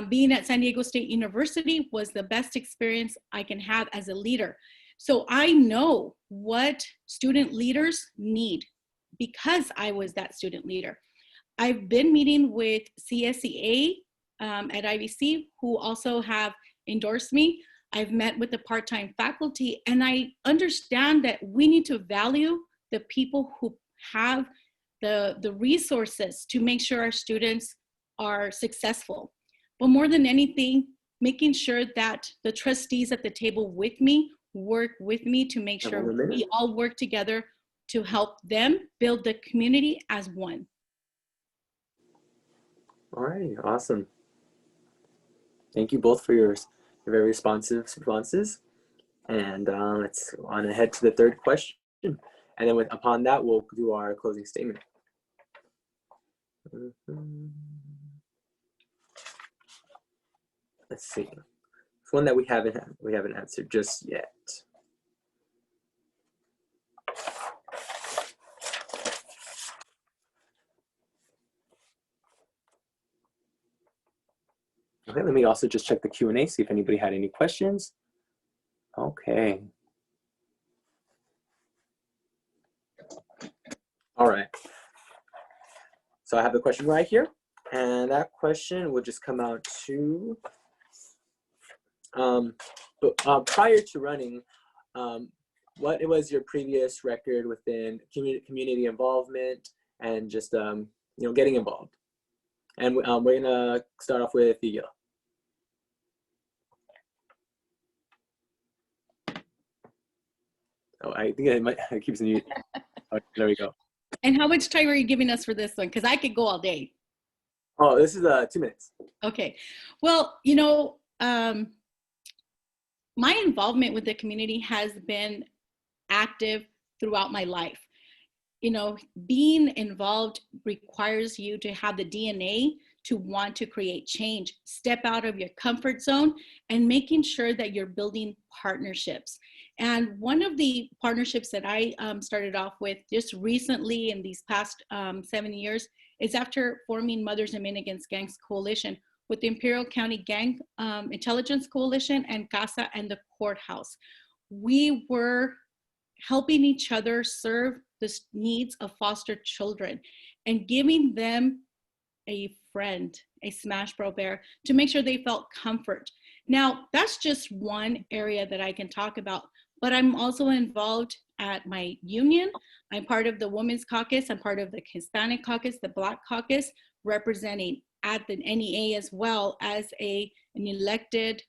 Being at San Diego State University was the best experience I can have as a leader. So I know what student leaders need because I was that student leader. I've been meeting with CSEA at IVC, who also have endorsed me. I've met with the part-time faculty, and I understand that we need to value the people who have the resources to make sure our students are successful. But more than anything, making sure that the trustees at the table with me work with me to make sure we all work together to help them build the community as one. All right, awesome. Thank you both for your very responsive responses. And let's go on ahead to the third question. And then upon that, we'll do our closing statement. Let's see. It's one that we haven't answered just yet. Okay, let me also just check the Q&A, see if anybody had any questions. Okay. All right. So I have the question right here, and that question will just come out to, prior to running, what was your previous record within community involvement and just, getting involved? And we're gonna start off with Igor. Oh, I think it keeps muted. Oh, there we go. And how much time are you giving us for this one? Because I could go all day. Oh, this is 2 minutes. Okay. Well, my involvement with the community has been active throughout my life. You know, being involved requires you to have the DNA to want to create change, step out of your comfort zone, and making sure that you're building partnerships. And one of the partnerships that I started off with just recently in these past 7 years is after forming Mothers and Men Against Gangs Coalition with the Imperial County Gang Intelligence Coalition and CASA and the courthouse. We were helping each other serve the needs of foster children and giving them a friend, a smash bro bear, to make sure they felt comfort. Now, that's just one area that I can talk about, but I'm also involved at my union. I'm part of the Women's Caucus. I'm part of the Hispanic Caucus, the Black Caucus, representing at the NEA as well as an elected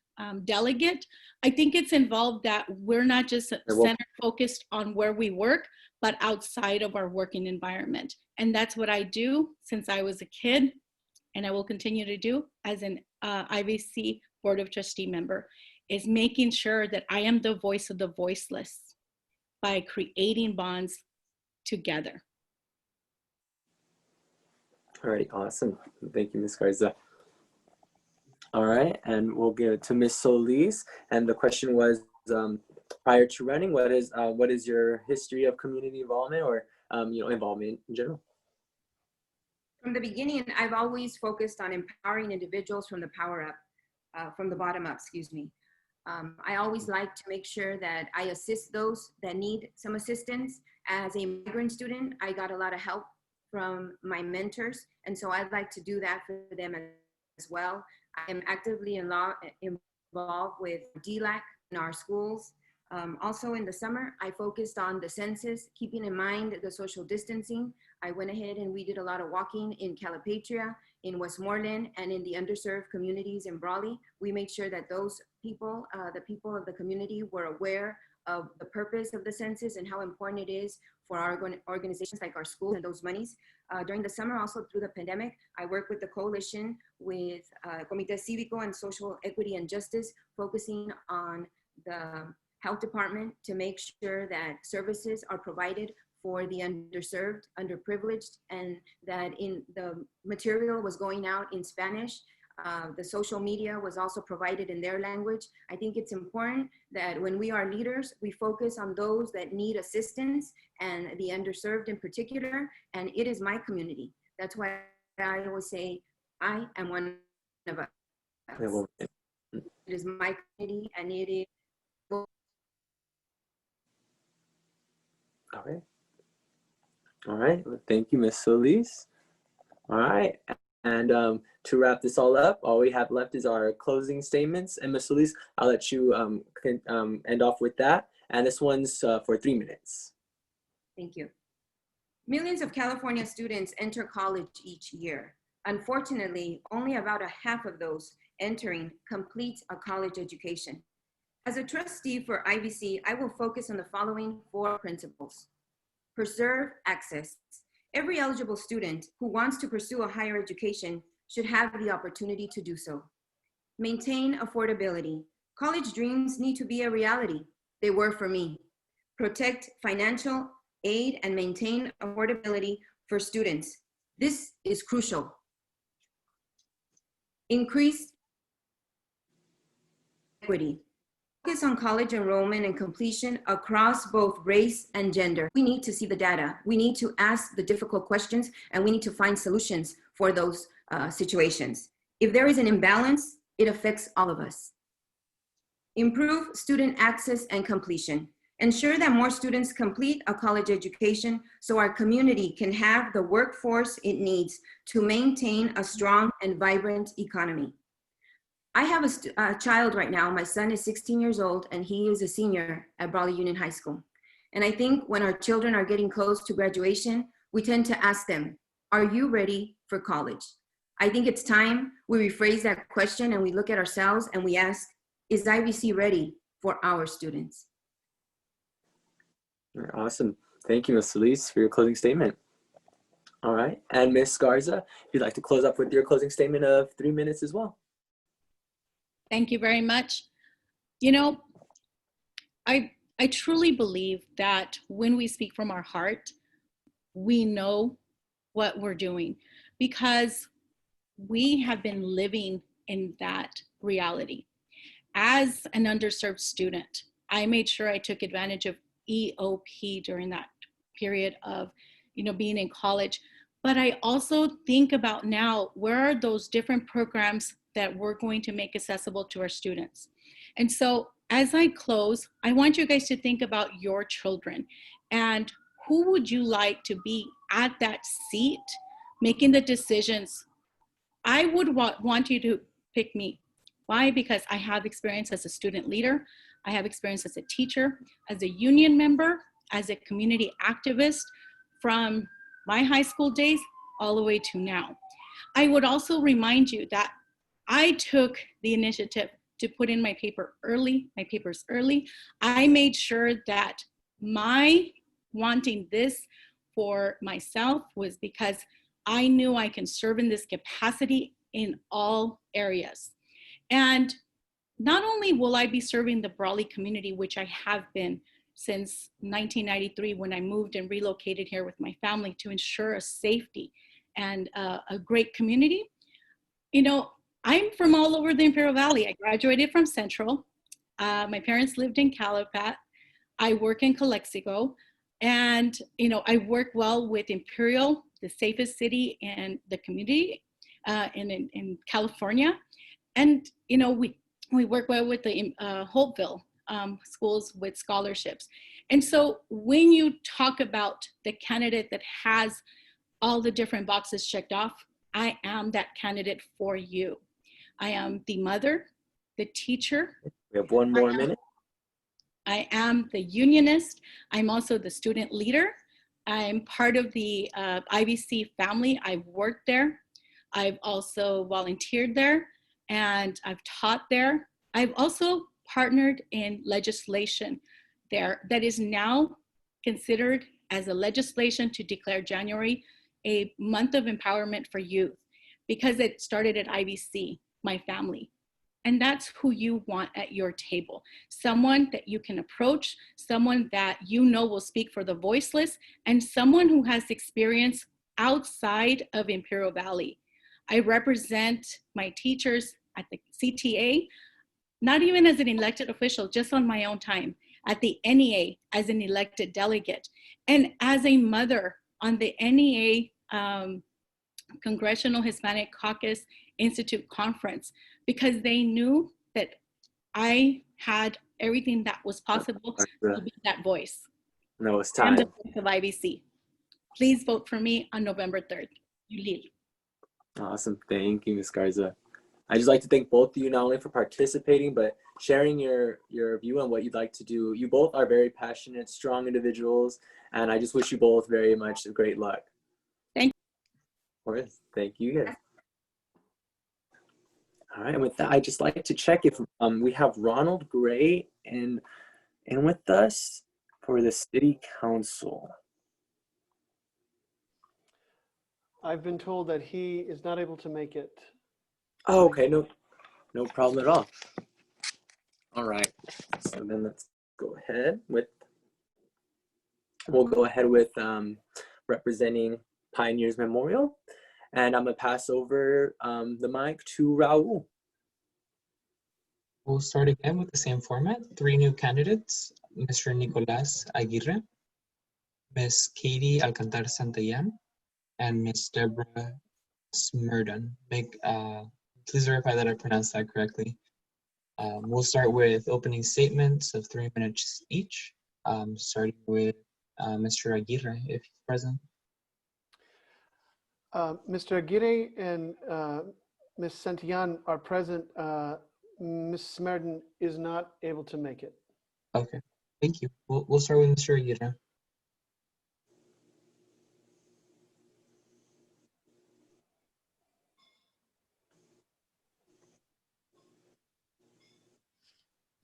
delegate. I think it's involved that we're not just center focused on where we work, but outside of our working environment. And that's what I do since I was a kid, and I will continue to do as an IVC Board of Trustee member, is making sure that I am the voice of the voiceless by creating bonds together. All right, awesome. Thank you, Ms. Garza. All right, and we'll give it to Ms. Solis. And the question was, prior to running, what is your history of community involvement, or involvement in general? From the beginning, I've always focused on empowering individuals from the bottom up, excuse me. I always like to make sure that I assist those that need some assistance. As a migrant student, I got a lot of help from my mentors, and so I'd like to do that for them as well. I am actively involved with DLAC in our schools. Also in the summer, I focused on the census, keeping in mind the social distancing. I went ahead and we did a lot of walking in Calipatria, in Westmoreland, and in the underserved communities in Brawley. We made sure that those people, the people of the community, were aware of the purpose of the census and how important it is for our organizations like our schools and those monies. During the summer, also through the pandemic, I worked with the coalition with Comité Cívico and Social Equity and Justice, focusing on the health department to make sure that services are provided for the underserved, underprivileged, and that in the material was going out in Spanish. The social media was also provided in their language. I think it's important that when we are leaders, we focus on those that need assistance and the underserved in particular, and it is my community. That's why I always say, I am one of us. It is my community, and it is. All right. All right. Well, thank you, Ms. Solis. All right. And to wrap this all up, all we have left is our closing statements. And Ms. Solis, I'll let you end off with that. And this one's for 3 minutes. Thank you. Millions of California students enter college each year. Unfortunately, only about a half of those entering complete a college education. As a trustee for IVC, I will focus on the following 4 principles. Preserve access. Every eligible student who wants to pursue a higher education should have the opportunity to do so. Maintain affordability. College dreams need to be a reality. They were for me. Protect financial aid and maintain affordability for students. This is crucial. Increase equity. Focus on college enrollment and completion across both race and gender. We need to see the data. We need to ask the difficult questions, and we need to find solutions for those situations. If there is an imbalance, it affects all of us. Improve student access and completion. Ensure that more students complete a college education so our community can have the workforce it needs to maintain a strong and vibrant economy. I have a child right now. My son is 16 years old, and he is a senior at Brawley Union High School. And I think when our children are getting close to graduation, we tend to ask them, are you ready for college? I think it's time we rephrase that question and we look at ourselves and we ask, is IVC ready for our students? Awesome. Thank you, Ms. Solis, for your closing statement. All right. And Ms. Garza, if you'd like to close up with your closing statement of 3 minutes as well. Thank you very much. You know, I truly believe that when we speak from our heart, we know what we're doing because we have been living in that reality. As an underserved student, I made sure I took advantage of EOP during that period of, being in college. But I also think about now, where are those different programs that we're going to make accessible to our students? And so as I close, I want you guys to think about your children and who would you like to be at that seat making the decisions. I would want you to pick me. Why? Because I have experience as a student leader. I have experience as a teacher, as a union member, as a community activist from my high school days all the way to now. I would also remind you that I took the initiative to put in my papers early. I made sure that my wanting this for myself was because I knew I can serve in this capacity in all areas. And not only will I be serving the Brawley community, which I have been since 1993 when I moved and relocated here with my family to ensure a safety and a great community. I'm from all over the Imperial Valley. I graduated from Central. My parents lived in Calapat. I work in Calexico. And, I work well with Imperial, the safest city in the community in California. And, we work well with the Holtville schools with scholarships. And so when you talk about the candidate that has all the different boxes checked off, I am that candidate for you. I am the mother, the teacher. We have one more minute. I am the unionist. I'm also the student leader. I'm part of the IVC family. I've worked there. I've also volunteered there and I've taught there. I've also partnered in legislation there that is now considered as a legislation to declare January a month of empowerment for youth because it started at IVC, my family. And that's who you want at your table. Someone that you can approach, someone that will speak for the voiceless, and someone who has experience outside of Imperial Valley. I represent my teachers at the CTA, not even as an elected official, just on my own time, at the NEA as an elected delegate, and as a mother on the NEA Congressional Hispanic Caucus Institute Conference, because they knew that I had everything that was possible to be that voice. No, it's time. And the voice of IVC. Please vote for me on November 3rd. Yulil. Awesome. Thank you, Ms. Garza. I'd just like to thank both of you, not only for participating, but sharing your view on what you'd like to do. You both are very passionate, strong individuals, and I just wish you both very much great luck. Thank you. Of course. Thank you guys. All right, and with that, I'd just like to check if we have Ronald Gray and with us for the City Council. I've been told that he is not able to make it. Oh, okay, no problem at all. All right, so then let's go ahead with, we'll go ahead with representing Pioneers Memorial. And I'm gonna pass over the mic to Raul. We'll start again with the same format. 3 new candidates, Mr. Nicolas Aguirre, Ms. Katie Alcantar Santillan, and Ms. Deborah Smurden. Please verify that I pronounced that correctly. We'll start with opening statements of 3 minutes each, starting with Mr. Aguirre, if he's present. Mr. Aguirre and Ms. Santillan are present. Ms. Smurden is not able to make it. Okay, thank you. We'll start with Mr. Aguirre.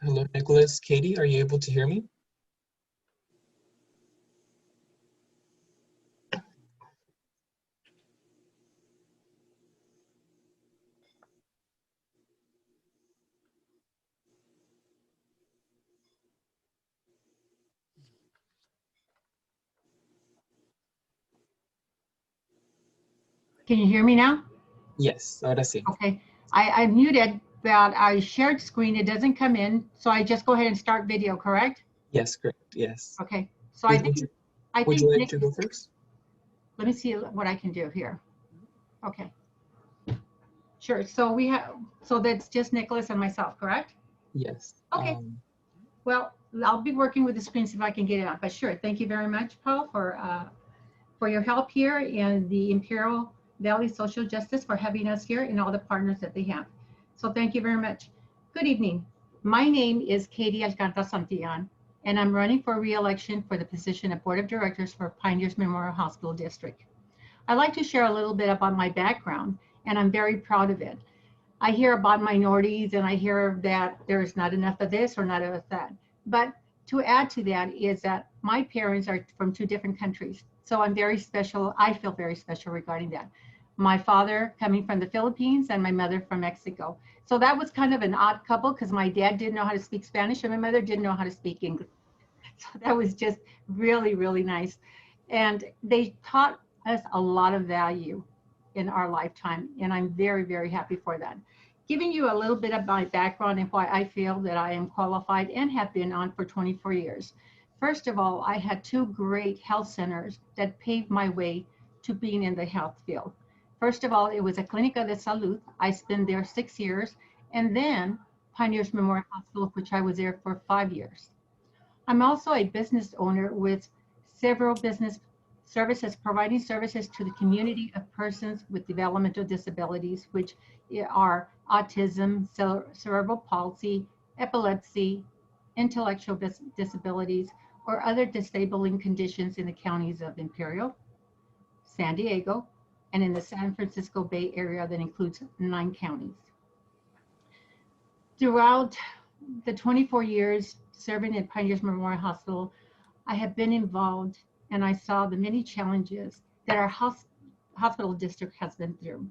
Hello, Nicholas. Katie, are you able to hear me? Can you hear me now? Yes, ahora sí. Okay. I muted, but I shared screen. It doesn't come in. So I just go ahead and start video, correct? Yes, correct. Yes. Okay. So I Would think, you, I would think you like Nick, to go first? let me see what I can do here. Okay. Sure. So we have, so that's just Nicholas and myself, correct? Yes. Okay. Well, I'll be working with the screen, see if I can get it on, but sure. Thank you very much, Paul, for your help here, and the Imperial Valley Social Justice for having us here and all the partners that they have. So thank you very much. Good evening. My name is Katie Alcanta Santillan, and I'm running for re-election for the position of Board of Directors for Pioneers Memorial Hospital District. I'd like to share a little bit about my background, and I'm very proud of it. I hear about minorities and I hear that there's not enough of this or not enough of that. But to add to that is that my parents are from 2 different countries. So I'm very special. I feel very special regarding that. My father coming from the Philippines and my mother from Mexico. So that was kind of an odd couple because my dad didn't know how to speak Spanish and my mother didn't know how to speak English. So that was just really, really nice. And they taught us a lot of value in our lifetime. And I'm very, very happy for that. Giving you a little bit of my background and why I feel that I am qualified and have been on for 24 years. First of all, I had 2 great health centers that paved my way to being in the health field. First of all, it was a Clínica de Salud. I spent there 6 years, and then Pioneers Memorial Hospital, which I was there for 5 years. I'm also a business owner with several business services, providing services to the community of persons with developmental disabilities, which are autism, cerebral palsy, epilepsy, intellectual disabilities, or other disabling conditions in the counties of Imperial, San Diego, and in the San Francisco Bay Area that includes 9 counties. Throughout the 24 years serving at Pioneers Memorial Hospital, I have been involved and I saw the many challenges that our hospital district has been through.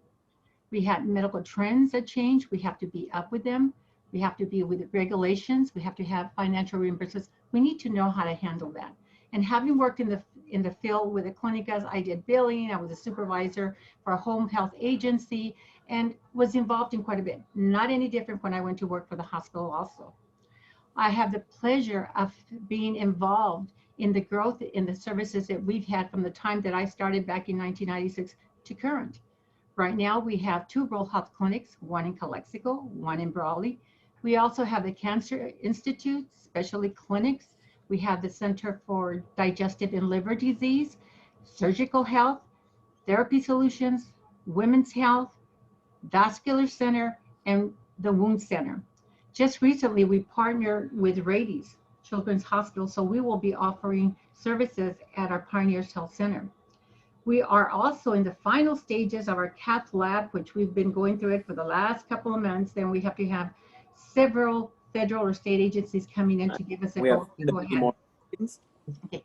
We had medical trends that change. We have to be up with them. We have to be with regulations. We have to have financial reimbursements. We need to know how to handle that. And having worked in the field with the clinicas, I did billing. I was a supervisor for a home health agency and was involved in quite a bit. Not any different when I went to work for the hospital also. I have the pleasure of being involved in the growth in the services that we've had from the time that I started back in 1996 to current. Right now, we have 2 rural health clinics, one in Calexico, one in Brawley. We also have the Cancer Institute, specialty clinics. We have the Center for Digestive and Liver Disease, Surgical Health, Therapy Solutions, Women's Health, Vascular Center, and the Wound Center. Just recently, we partnered with Rady's Children's Hospital, so we will be offering services at our Pioneers Health Center. We are also in the final stages of our cath lab, which we've been going through it for the last couple of months. Then we have to have several federal or state agencies coming in to give us a go ahead. Okay.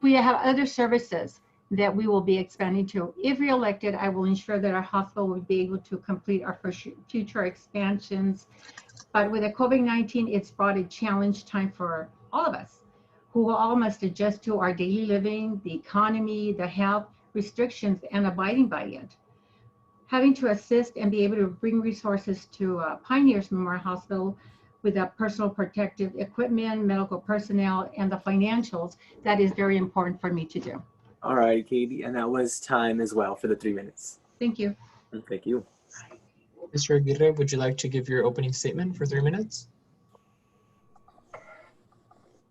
We have other services that we will be expanding to. If reelected, I will ensure that our hospital will be able to complete our future expansions. But with the COVID-19, it's brought a challenge time for all of us, who all must adjust to our daily living, the economy, the health restrictions, and abiding by it. Having to assist and be able to bring resources to Pioneers Memorial Hospital with personal protective equipment, medical personnel, and the financials, that is very important for me to do. All right, Katie, and that was time as well for the 3 minutes. Thank you. Thank you. Mr. Aguirre, would you like to give your opening statement for 3 minutes?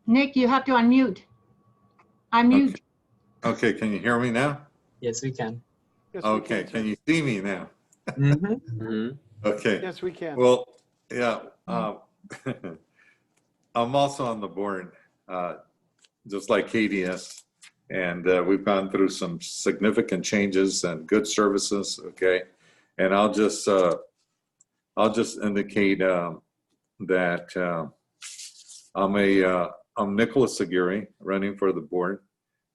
Nick, you have to unmute. Unmute. Okay, can you hear me now? Yes, we can. Yes, we Okay, can, can you see me now? Okay. Yes, we can. Well, yeah, I'm also on the board, just like Katie is, and we've gone through some significant changes and good services. Okay, and I'll just indicate that I'm Nicholas Aguirre, running for the board,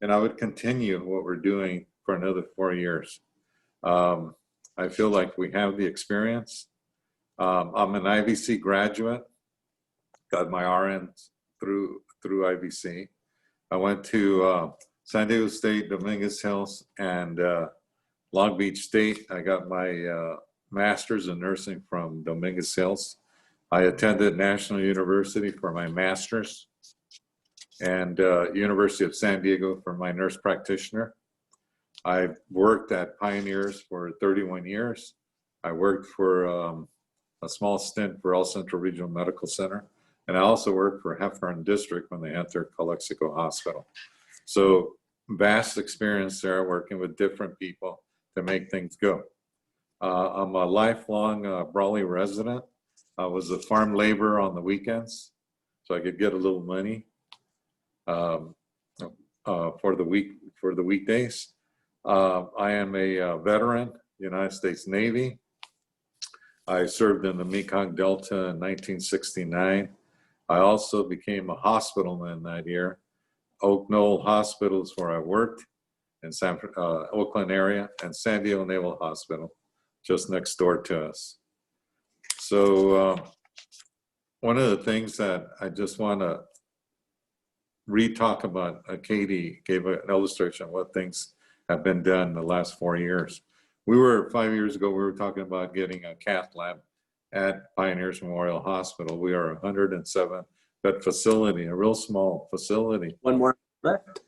and I would continue what we're doing for another 4 years. I feel like we have the experience. I'm an IVC graduate, got my RN through IVC. I went to San Diego State, Dominguez Hills, and Long Beach State. I got my master's in nursing from Dominguez Hills. I attended National University for my master's and University of San Diego for my nurse practitioner. I've worked at Pioneers for 31 years. I worked for a small stint for El Centro Regional Medical Center. And I also worked for Heffern District when they entered Calexico Hospital. So vast experience there working with different people to make things go. I'm a lifelong Brawley resident. I was a farm laborer on the weekends, so I could get a little money for the weekdays. I am a veteran, United States Navy. I served in the Mekong Delta in 1969. I also became a hospitalman that year. Oak Knoll Hospital is where I worked in Oakland area, and San Diego Naval Hospital, just next door to us. So one of the things that I just want to re-talk about, Katie gave an illustration of what things have been done in the last 4 years. 5 years ago, we were talking about getting a cath lab at Pioneers Memorial Hospital. We are a 107-bed facility, a real small facility. One more left.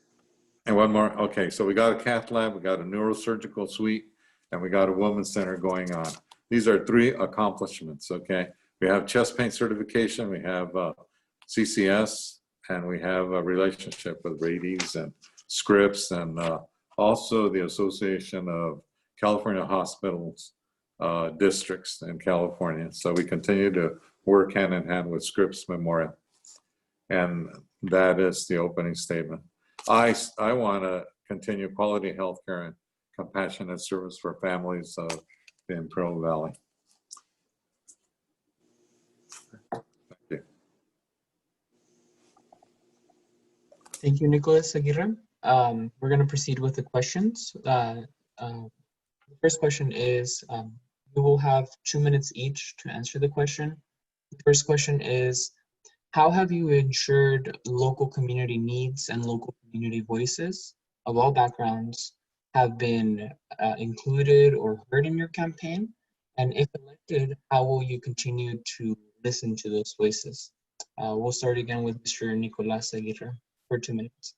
And one more. Okay, so we got a cath lab, we got a neurosurgical suite, and we got a women's center going on. These are 3 accomplishments, okay? We have chest pain certification, we have CCS, and we have a relationship with Rady's and Scripps, and also the Association of California Hospitals districts in California. So we continue to work hand in hand with Scripps Memorial. And that is the opening statement. I want to continue quality healthcare and compassionate service for families of the Imperial Valley. Thank you. Thank you, Nicholas Aguirre. We're going to proceed with the questions. The first question is, we will have 2 minutes each to answer the question. The first question is, how have you ensured local community needs and local community voices of all backgrounds have been included or heard in your campaign? And if elected, how will you continue to listen to those voices? We'll start again with Mr. Nicolas Aguirre for 2 minutes.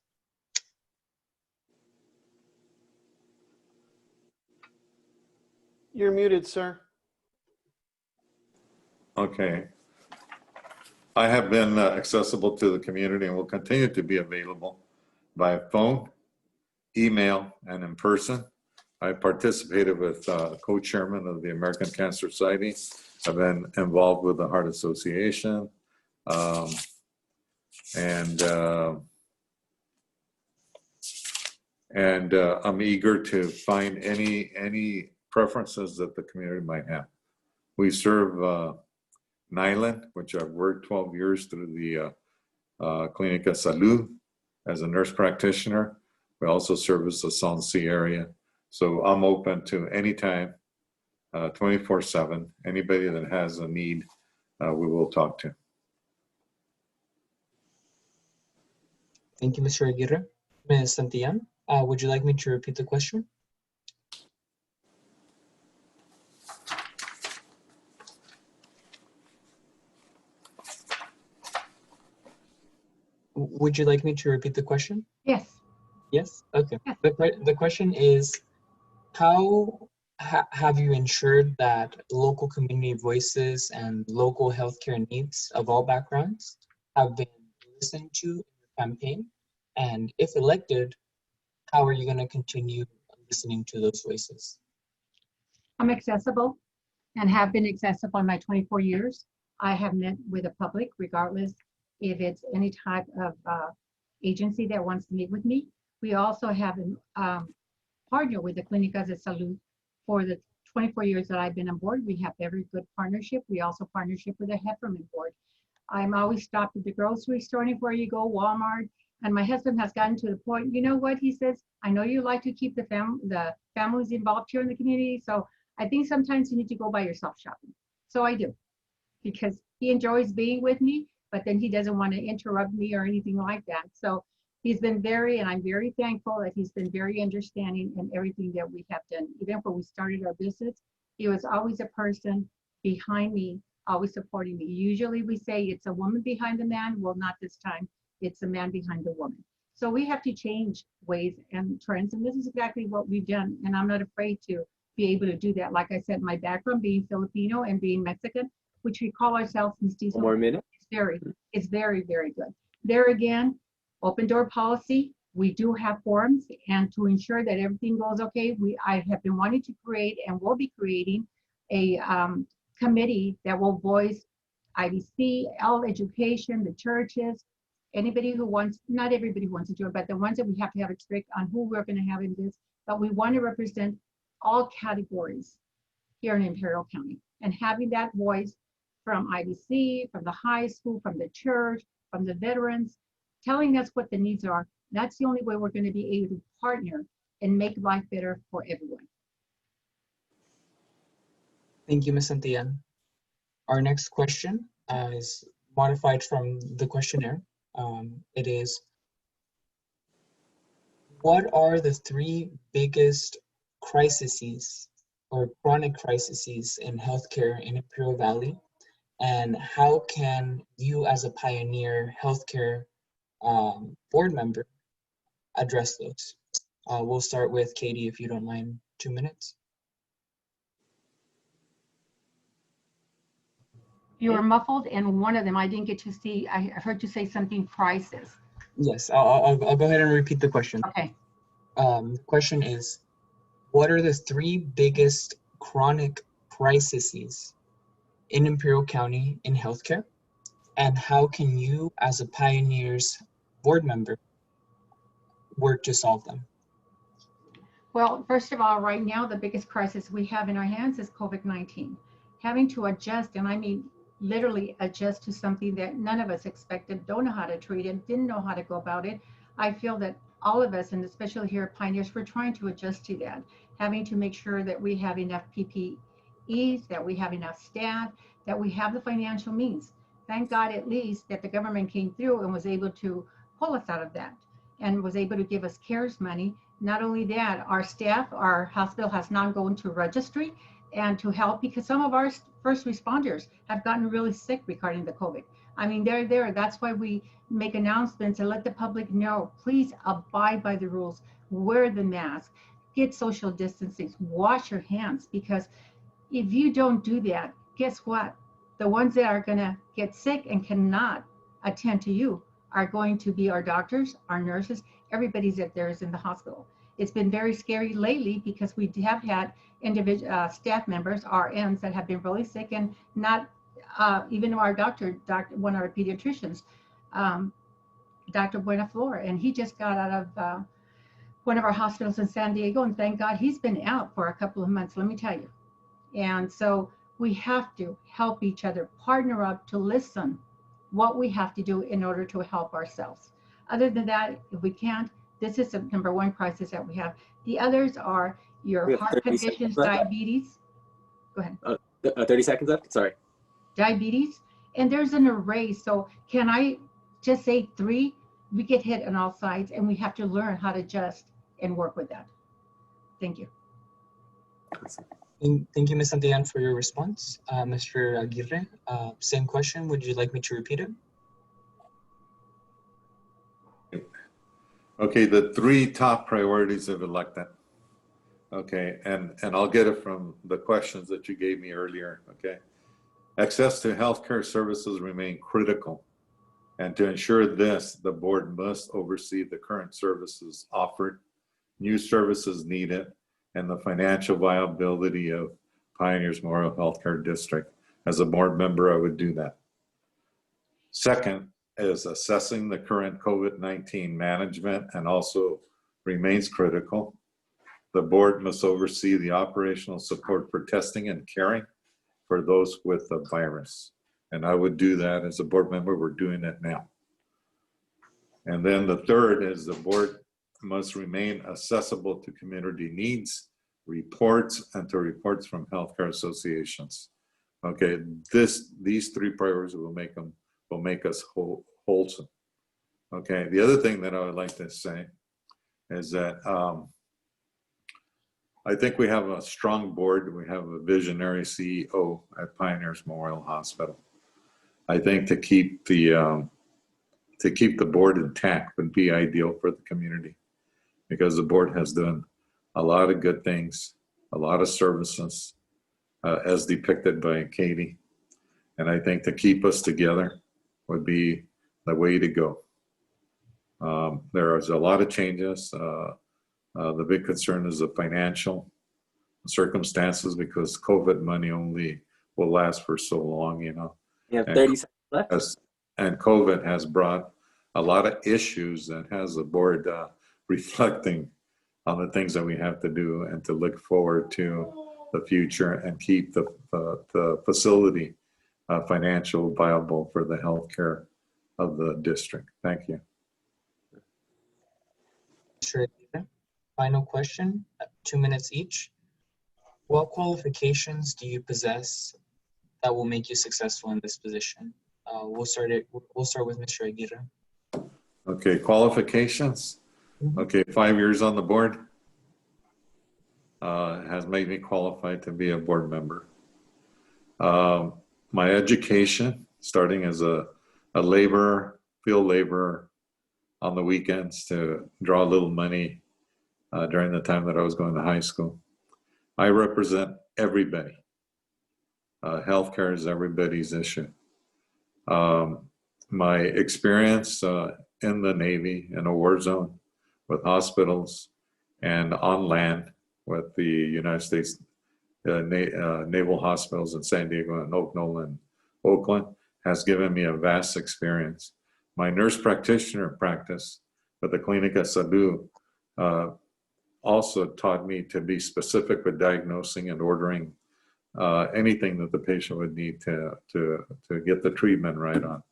You're muted, sir. Okay. I have been accessible to the community and will continue to be available by phone, email, and in person. I participated with co-chairman of the American Cancer Society. I've been involved with the Heart Association. And I'm eager to find any preferences that the community might have. We serve Nyland, which I've worked 12 years through the Clínica Salud as a nurse practitioner. We also service the Sonsi area. So I'm open to anytime, 24/7. Anybody that has a need, we will talk to. Thank you, Mr. Aguirre. Ms. Santillan, would you like me to repeat the question? Would you like me to repeat the question? Yes. Yes? Okay. Yes. The question is, how have you ensured that local community voices and local healthcare needs of all backgrounds have been listened to in your campaign? And if elected, how are you going to continue listening to those voices? I'm accessible and have been accessible in my 24 years. I have met with the public, regardless if it's any type of agency that wants to meet with me. We also have partnered with the Clínicas de Salud for the 24 years that I've been on board. We have very good partnership. We also partnership with the Hefferman board. I'm always stopped at the grocery store, anywhere you go, Walmart. And my husband has gotten to the point, you know what, he says, I know you like to keep the families involved here in the community. So I think sometimes you need to go by yourself shopping. So I do, because he enjoys being with me, but then he doesn't want to interrupt me or anything like that. So He's been very, and I'm very thankful that he's been very understanding in everything that we have done. Even when we started our business, he was always a person behind me, always supporting me. Usually we say it's a woman behind the man. Well, not this time. It's a man behind the woman. So we have to change ways and trends. And this is exactly what we've done. And I'm not afraid to be able to do that. Like I said, my background being Filipino and being Mexican, which we call ourselves mestizo. One more minute. It's very, very good. There again, open door policy. We do have forums, and to ensure that everything goes okay, I have been wanting to create and will be creating a committee that will voice IBC, all education, the churches, anybody who wants, not everybody who wants to do it, but the ones that we have to have it strict on who we're going to have in this. But we want to represent all categories here in Imperial County, and having that voice from IBC, from the high school, from the church, from the veterans, telling us what the needs are. That's the only way we're going to be able to partner and make life better for everyone. Thank you, Ms. Santillan. Our next question is modified from the questionnaire. It is, what are the 3 biggest crises or chronic crises in healthcare in Imperial Valley? And how can you, as a pioneer healthcare board member, address those? We'll start with Katie, if you don't mind, 2 minutes. You were muffled, and one of them I didn't get to see. I heard you say something crisis. Yes, I'll go ahead and repeat the question. Okay. The question is, what are the 3 biggest chronic crises in Imperial County in healthcare? And how can you, as a pioneer's board member, work to solve them? Well, first of all, right now, the biggest crisis we have in our hands is COVID-19. Having to adjust, and I mean literally adjust to something that none of us expected, don't know how to treat it, didn't know how to go about it. I feel that all of us, and especially here at Pioneers, we're trying to adjust to that, having to make sure that we have enough PPEs, that we have enough staff, that we have the financial means. Thank God at least that the government came through and was able to pull us out of that and was able to give us CARES money. Not only that, our staff, our hospital has now gone to registry and to help, because some of our first responders have gotten really sick regarding the COVID. I mean, they're there. That's why we make announcements and let the public know, please abide by the rules, wear the mask, get social distancing, wash your hands, because if you don't do that, guess what? The ones that are gonna get sick and cannot attend to you are going to be our doctors, our nurses, everybody's that there is in the hospital. It's been very scary lately because we have had individual staff members, RNs, that have been really sick, and not even our doctor, one of our pediatricians, Dr. Buenaflor, and he just got out of one of our hospitals in San Diego, and thank God he's been out for a couple of months, let me tell you. And so we have to help each other, partner up to listen what we have to do in order to help ourselves. Other than that, if we can't, this is the number 1 crisis that we have. The others are your heart conditions, diabetes. Go ahead. 30 seconds left, sorry. Diabetes, and there's an array. So can I just say 3? We get hit on all sides, and we have to learn how to adjust and work with that. Thank you. Thank you, Ms. Santillan, for your response. Mr. Aguirre, same question. Would you like me to repeat it? Okay, the 3 top priorities of elected. Okay, and I'll get it from the questions that you gave me earlier. Okay, access to healthcare services remain critical. And to ensure this, the board must oversee the current services offered, new services needed, and the financial viability of Pioneers Memorial Healthcare District. As a board member, I would do that. Second is assessing the current COVID-19 management, and also remains critical. The board must oversee the operational support for testing and caring for those with the virus. And I would do that as a board member. We're doing it now. And then the third is the board must remain accessible to community needs, reports, and to reports from healthcare associations. Okay, these 3 priorities will make us wholesome. Okay, the other thing that I would like to say is that I think we have a strong board. We have a visionary CEO at Pioneers Memorial Hospital. I think to keep the board intact would be ideal for the community, because the board has done a lot of good things, a lot of services, as depicted by Katie. And I think to keep us together would be the way to go. There is a lot of changes. The big concern is the financial circumstances, because COVID money only will last for so long, you know. You have And 30 seconds left. And COVID has brought a lot of issues that has the board reflecting on the things that we have to do and to look forward to the future and keep the facility financial viable for the healthcare of the district. Thank you. Sure. Final question, 2 minutes each. What qualifications do you possess that will make you successful in this position? We'll start with Mr. Aguirre. Okay, qualifications. Okay, 5 years on the board has made me qualified to be a board member. My education, starting as a laborer, field laborer on the weekends to draw a little money during the time that I was going to high school. I represent everybody. Healthcare is everybody's issue. My experience in the Navy, in a war zone, with hospitals, and on land with the United States naval hospitals in San Diego and Oakland and Oakland, has given me a vast experience. My nurse practitioner practice with the Clínica Salud also taught me to be specific with diagnosing and ordering anything that the patient would need to get the treatment right on.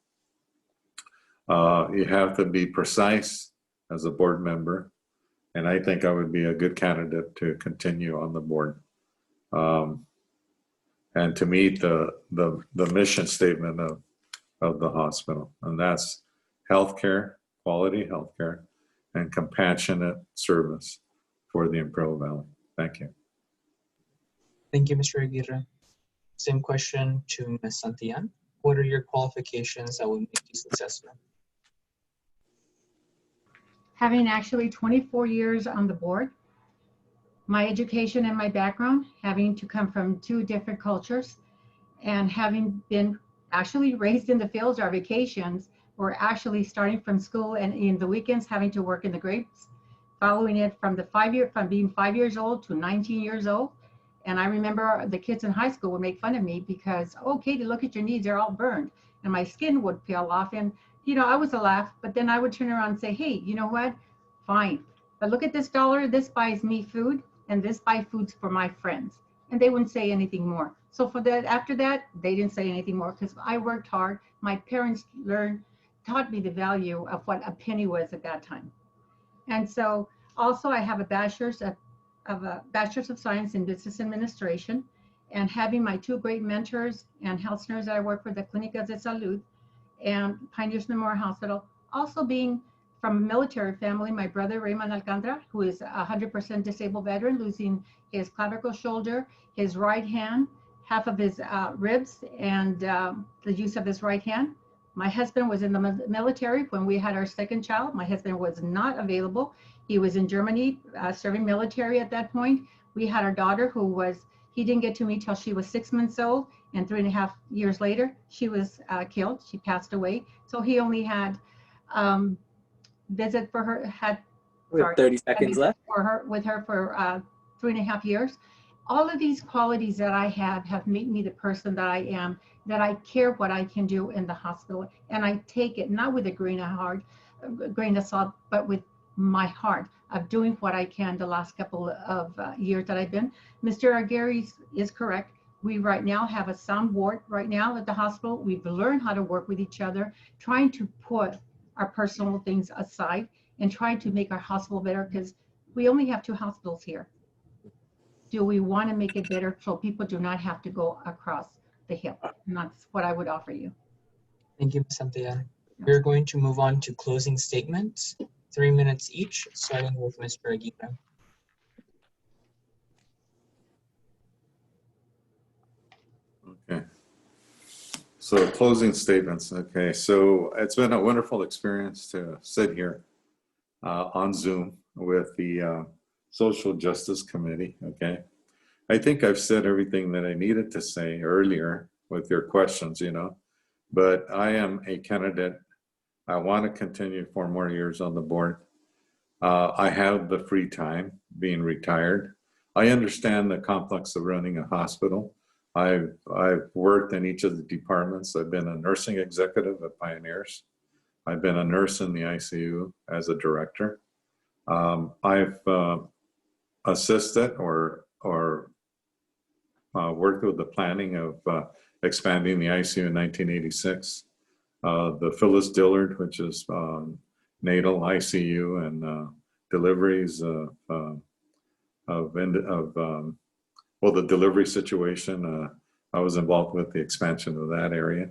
You have to be precise as a board member, and I think I would be a good candidate to continue on the board and to meet the mission statement of the hospital, and that's healthcare, quality healthcare, and compassionate service for the Imperial Valley. Thank you. Thank you, Mr. Aguirre. Same question to Ms. Santillan. What are your qualifications that will make you successful? Having actually 24 years on the board, my education and my background, having to come from 2 different cultures, and having been actually raised in the fields, our vacations were actually starting from school, and in the weekends having to work in the grapes, following it from being 5 years old to 19 years old. And I remember the kids in high school would make fun of me because, oh, Katie, look at your knees, they're all burned. And my skin would peel off. And, you know, I was a laugh, but then I would turn around and say, hey, you know what? Fine. But look at this dollar. This buys me food, and this buys foods for my friends. And they wouldn't say anything more. So for that, after that, they didn't say anything more because I worked hard. My parents taught me the value of what a penny was at that time. And so also I have a bachelor's of Science in Business Administration, and having my 2 great mentors and health centers that I work for, the Clínicas de Salud and Pioneers Memorial Hospital. Also being from a military family, my brother Raymond Alcandra, who is a 100% disabled veteran, losing his clavicle shoulder, his right hand, half of his ribs, and the use of his right hand. My husband was in the military when we had our 2nd child. My husband was not available. He was in Germany serving military at that point. We had our daughter he didn't get to me till she was 6 months old, and 3.5 years later, she was killed. She passed away. So he only had visit for her, We have 30 seconds left. with her for 3.5 years. All of these qualities that I have made me the person that I am, that I care what I can do in the hospital. And I take it not with a grain of salt, but with my heart of doing what I can the last couple of years that I've been. Mr. Aguirre is correct. We right now have a sound board right now at the hospital. We've learned how to work with each other, trying to put our personal things aside and trying to make our hospital better, because we only have 2 hospitals here. Do we want to make it better so people do not have to go across the hill? And that's what I would offer you. Thank you, Ms. Santillan. We're going to move on to closing statements, 3 minutes each, starting with Mr. Aguirre. Okay. So closing statements. Okay. So it's been a wonderful experience to sit here on Zoom with the Social Justice Committee. Okay. I think I've said everything that I needed to say earlier with your questions, you know, but I am a candidate. I want to continue 4 more years on the board. I have the free time being retired. I understand the complex of running a hospital. I've worked in each of the departments. I've been a nursing executive at Pioneers. I've been a nurse in the ICU as a director. I've assisted or worked with the planning of expanding the ICU in 1986. The Phyllis Dillard, which is natal ICU and deliveries well, the delivery situation. I was involved with the expansion of that area.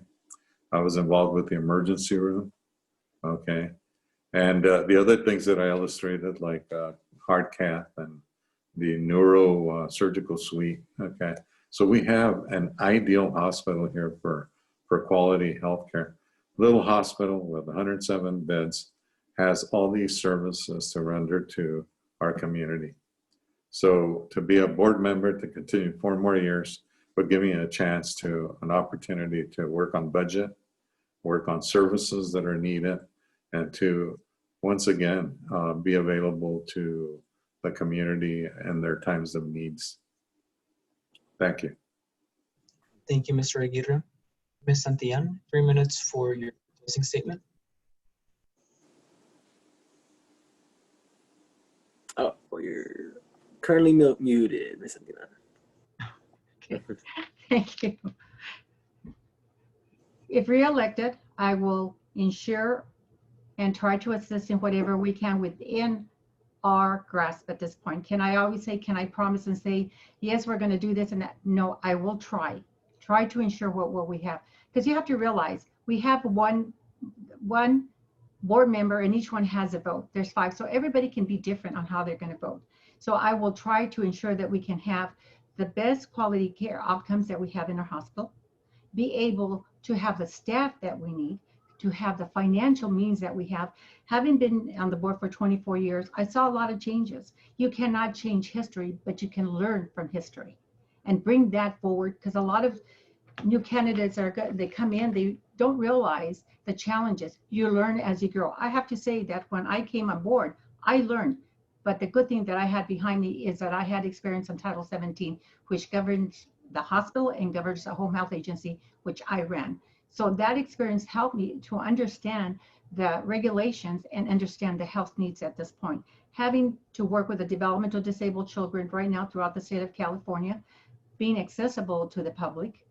I was involved with the emergency room. Okay. And the other things that I illustrated, like hard cath and the neuro surgical suite. Okay. So we have an ideal hospital here for quality healthcare. Little hospital with 107 beds has all these services to render to our community. So to be a board member, to continue 4 more years, would give me a chance to, an opportunity to work on budget, work on services that are needed, and to once again be available to the community and their times of needs. Thank you. Thank you, Mr. Aguirre. Ms. Santillan, 3 minutes for your closing statement. Oh, well, you're currently muted, Ms. Santillan. Okay. Thank you. If re-elected, I will ensure and try to assist in whatever we can within our grasp at this point. Can I always say, can I promise and say, yes, we're going to do this and that? No, I will try to ensure what we have. Because you have to realize we have one board member and each one has a vote. There's 5. So everybody can be different on how they're going to vote. So I will try to ensure that we can have the best quality care outcomes that we have in our hospital, be able to have the staff that we need, to have the financial means that we have. Having been on the board for 24 years, I saw a lot of changes. You cannot change history, but you can learn from history and bring that forward, because a lot of new candidates they come in, they don't realize the challenges. You learn as you grow. I have to say that when I came on board, I learned, but the good thing that I had behind me is that I had experience on Title 17, which governs the hospital and governs the home health agency, which I ran. So that experience helped me to understand the regulations and understand the health needs at this point. Having to work with the developmental disabled children right now throughout the state of California, being accessible to the public,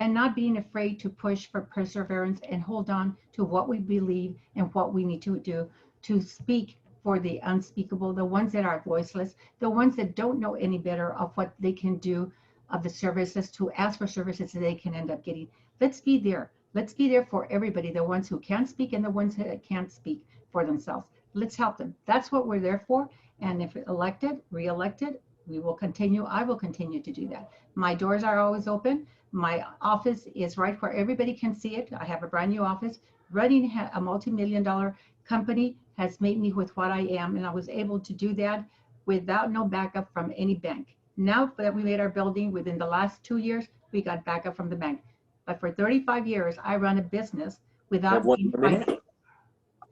and not being afraid to push for perseverance and hold on to what we believe and what we need to do to speak for the unspeakable, the ones that are voiceless, the ones that don't know any better of what they can do of the services, to ask for services that they can end up getting. Let's be there. Let's be there for everybody, the ones who can speak and the ones that can't speak for themselves. Let's help them. That's what we're there for. And if elected, re-elected, we will continue. I will continue to do that. My doors are always open. My office is right where everybody can see it. I have a brand new office. Running a multi-million-dollar company has made me with what I am, and I was able to do that without no backup from any bank. Now that we made our building within the last 2 years, we got backup from the bank. But for 35 years, I run a business without being private.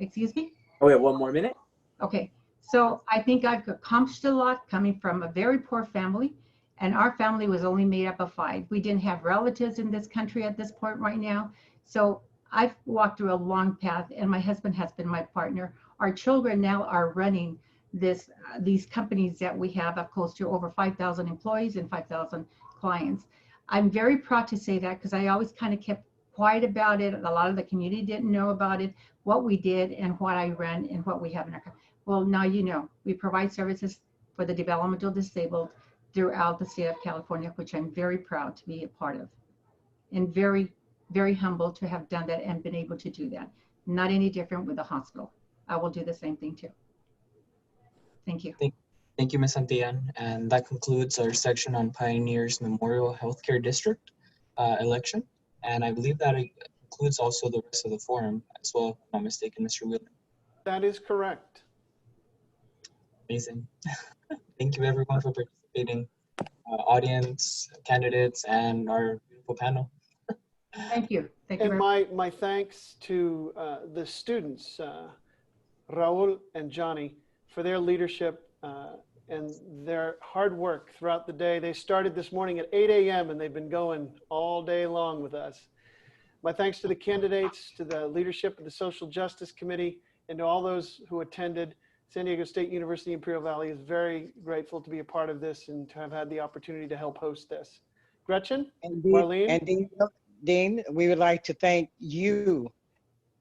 Excuse me? Oh, we have 1 more minute? Okay. So I think I've accomplished a lot coming from a very poor family, and our family was only made up of 5. We didn't have relatives in this country at this point right now. So I've walked through a long path, and my husband has been my partner. Our children now are running these companies that we have of close to over 5,000 employees and 5,000 clients. I'm very proud to say that, because I always kind of kept quiet about it. A lot of the community didn't know about it, what we did and what I ran and what we have in our company. Well, now you know, we provide services for the developmental disabled throughout the state of California, which I'm very proud to be a part of, and very, very humbled to have done that and been able to do that. not any different with the hospital. I will do the same thing too. Thank you. Thank you, Ms. Santillan. And that concludes our section on Pioneers Memorial Healthcare District election. And I believe that it includes also the rest of the forum as well, if I'm not mistaken, Mr. Wheeler. That is correct. Amazing. Thank you everyone for participating, audience, candidates, and our beautiful panel. Thank you. Thank you And very much. my thanks to the students, Raul and Johnny, for their leadership and their hard work throughout the day. They started this morning at 8 a.m. and they've been going all day long with us. My thanks to the candidates, to the leadership of the Social Justice Committee, and to all those who attended. San Diego State University Imperial Valley is very grateful to be a part of this and to have had the opportunity to help host this. Gretchen, Marlene? And Dean, we would like to thank you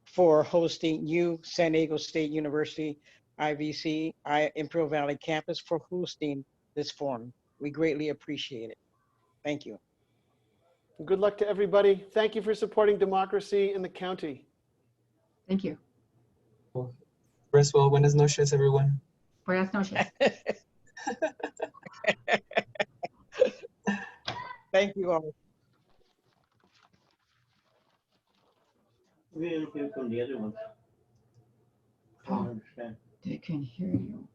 for hosting, San Diego State University IVC, Imperial Valley campus, for hosting this forum. We greatly appreciate it. Thank you. Good luck to everybody. Thank you for supporting democracy in the county. Thank you. Well, first of all, buenas noches, everyone. Buenas noches. Thank you all. From the other ones. I don't understand. They can hear you.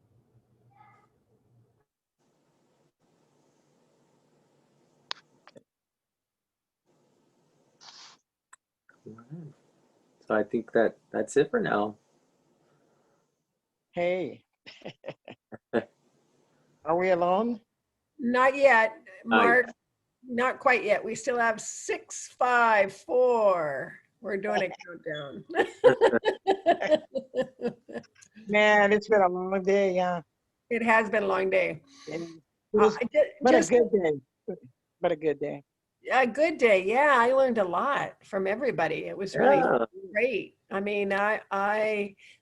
All right. So I think that's it for now. Hey. Are we alone? Not yet, Not Mark. Not quite yet. We still have 6, 5, 4. We're doing a countdown. Man, it's been a long day, yeah. It has been a long day. But a good day. But a good day. A good day. Yeah, I learned a lot from everybody. It was really great. I mean, that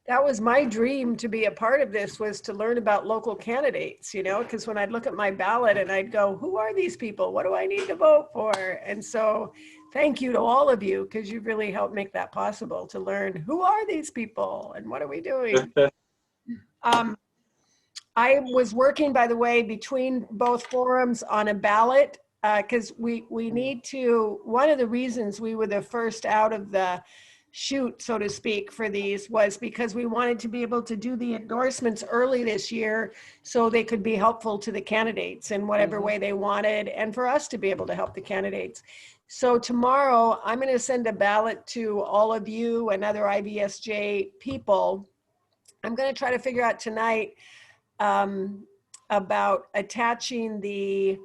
was my dream, to be a part of this, was to learn about local candidates, you know, because when I'd look at my ballot and I'd go, who are these people? What do I need to vote for? And so thank you to all of you, because you really helped make that possible, to learn who are these people and what are we doing? I was working, by the way, between both forums on a ballot, because we need to, one of the reasons we were the first out of the chute, so to speak, for these was because we wanted to be able to do the endorsements early this year so they could be helpful to the candidates in whatever way they wanted, and for us to be able to help the candidates. So tomorrow, I'm going to send a ballot to all of you and other IVSJ people. I'm going to try to figure out tonight about attaching the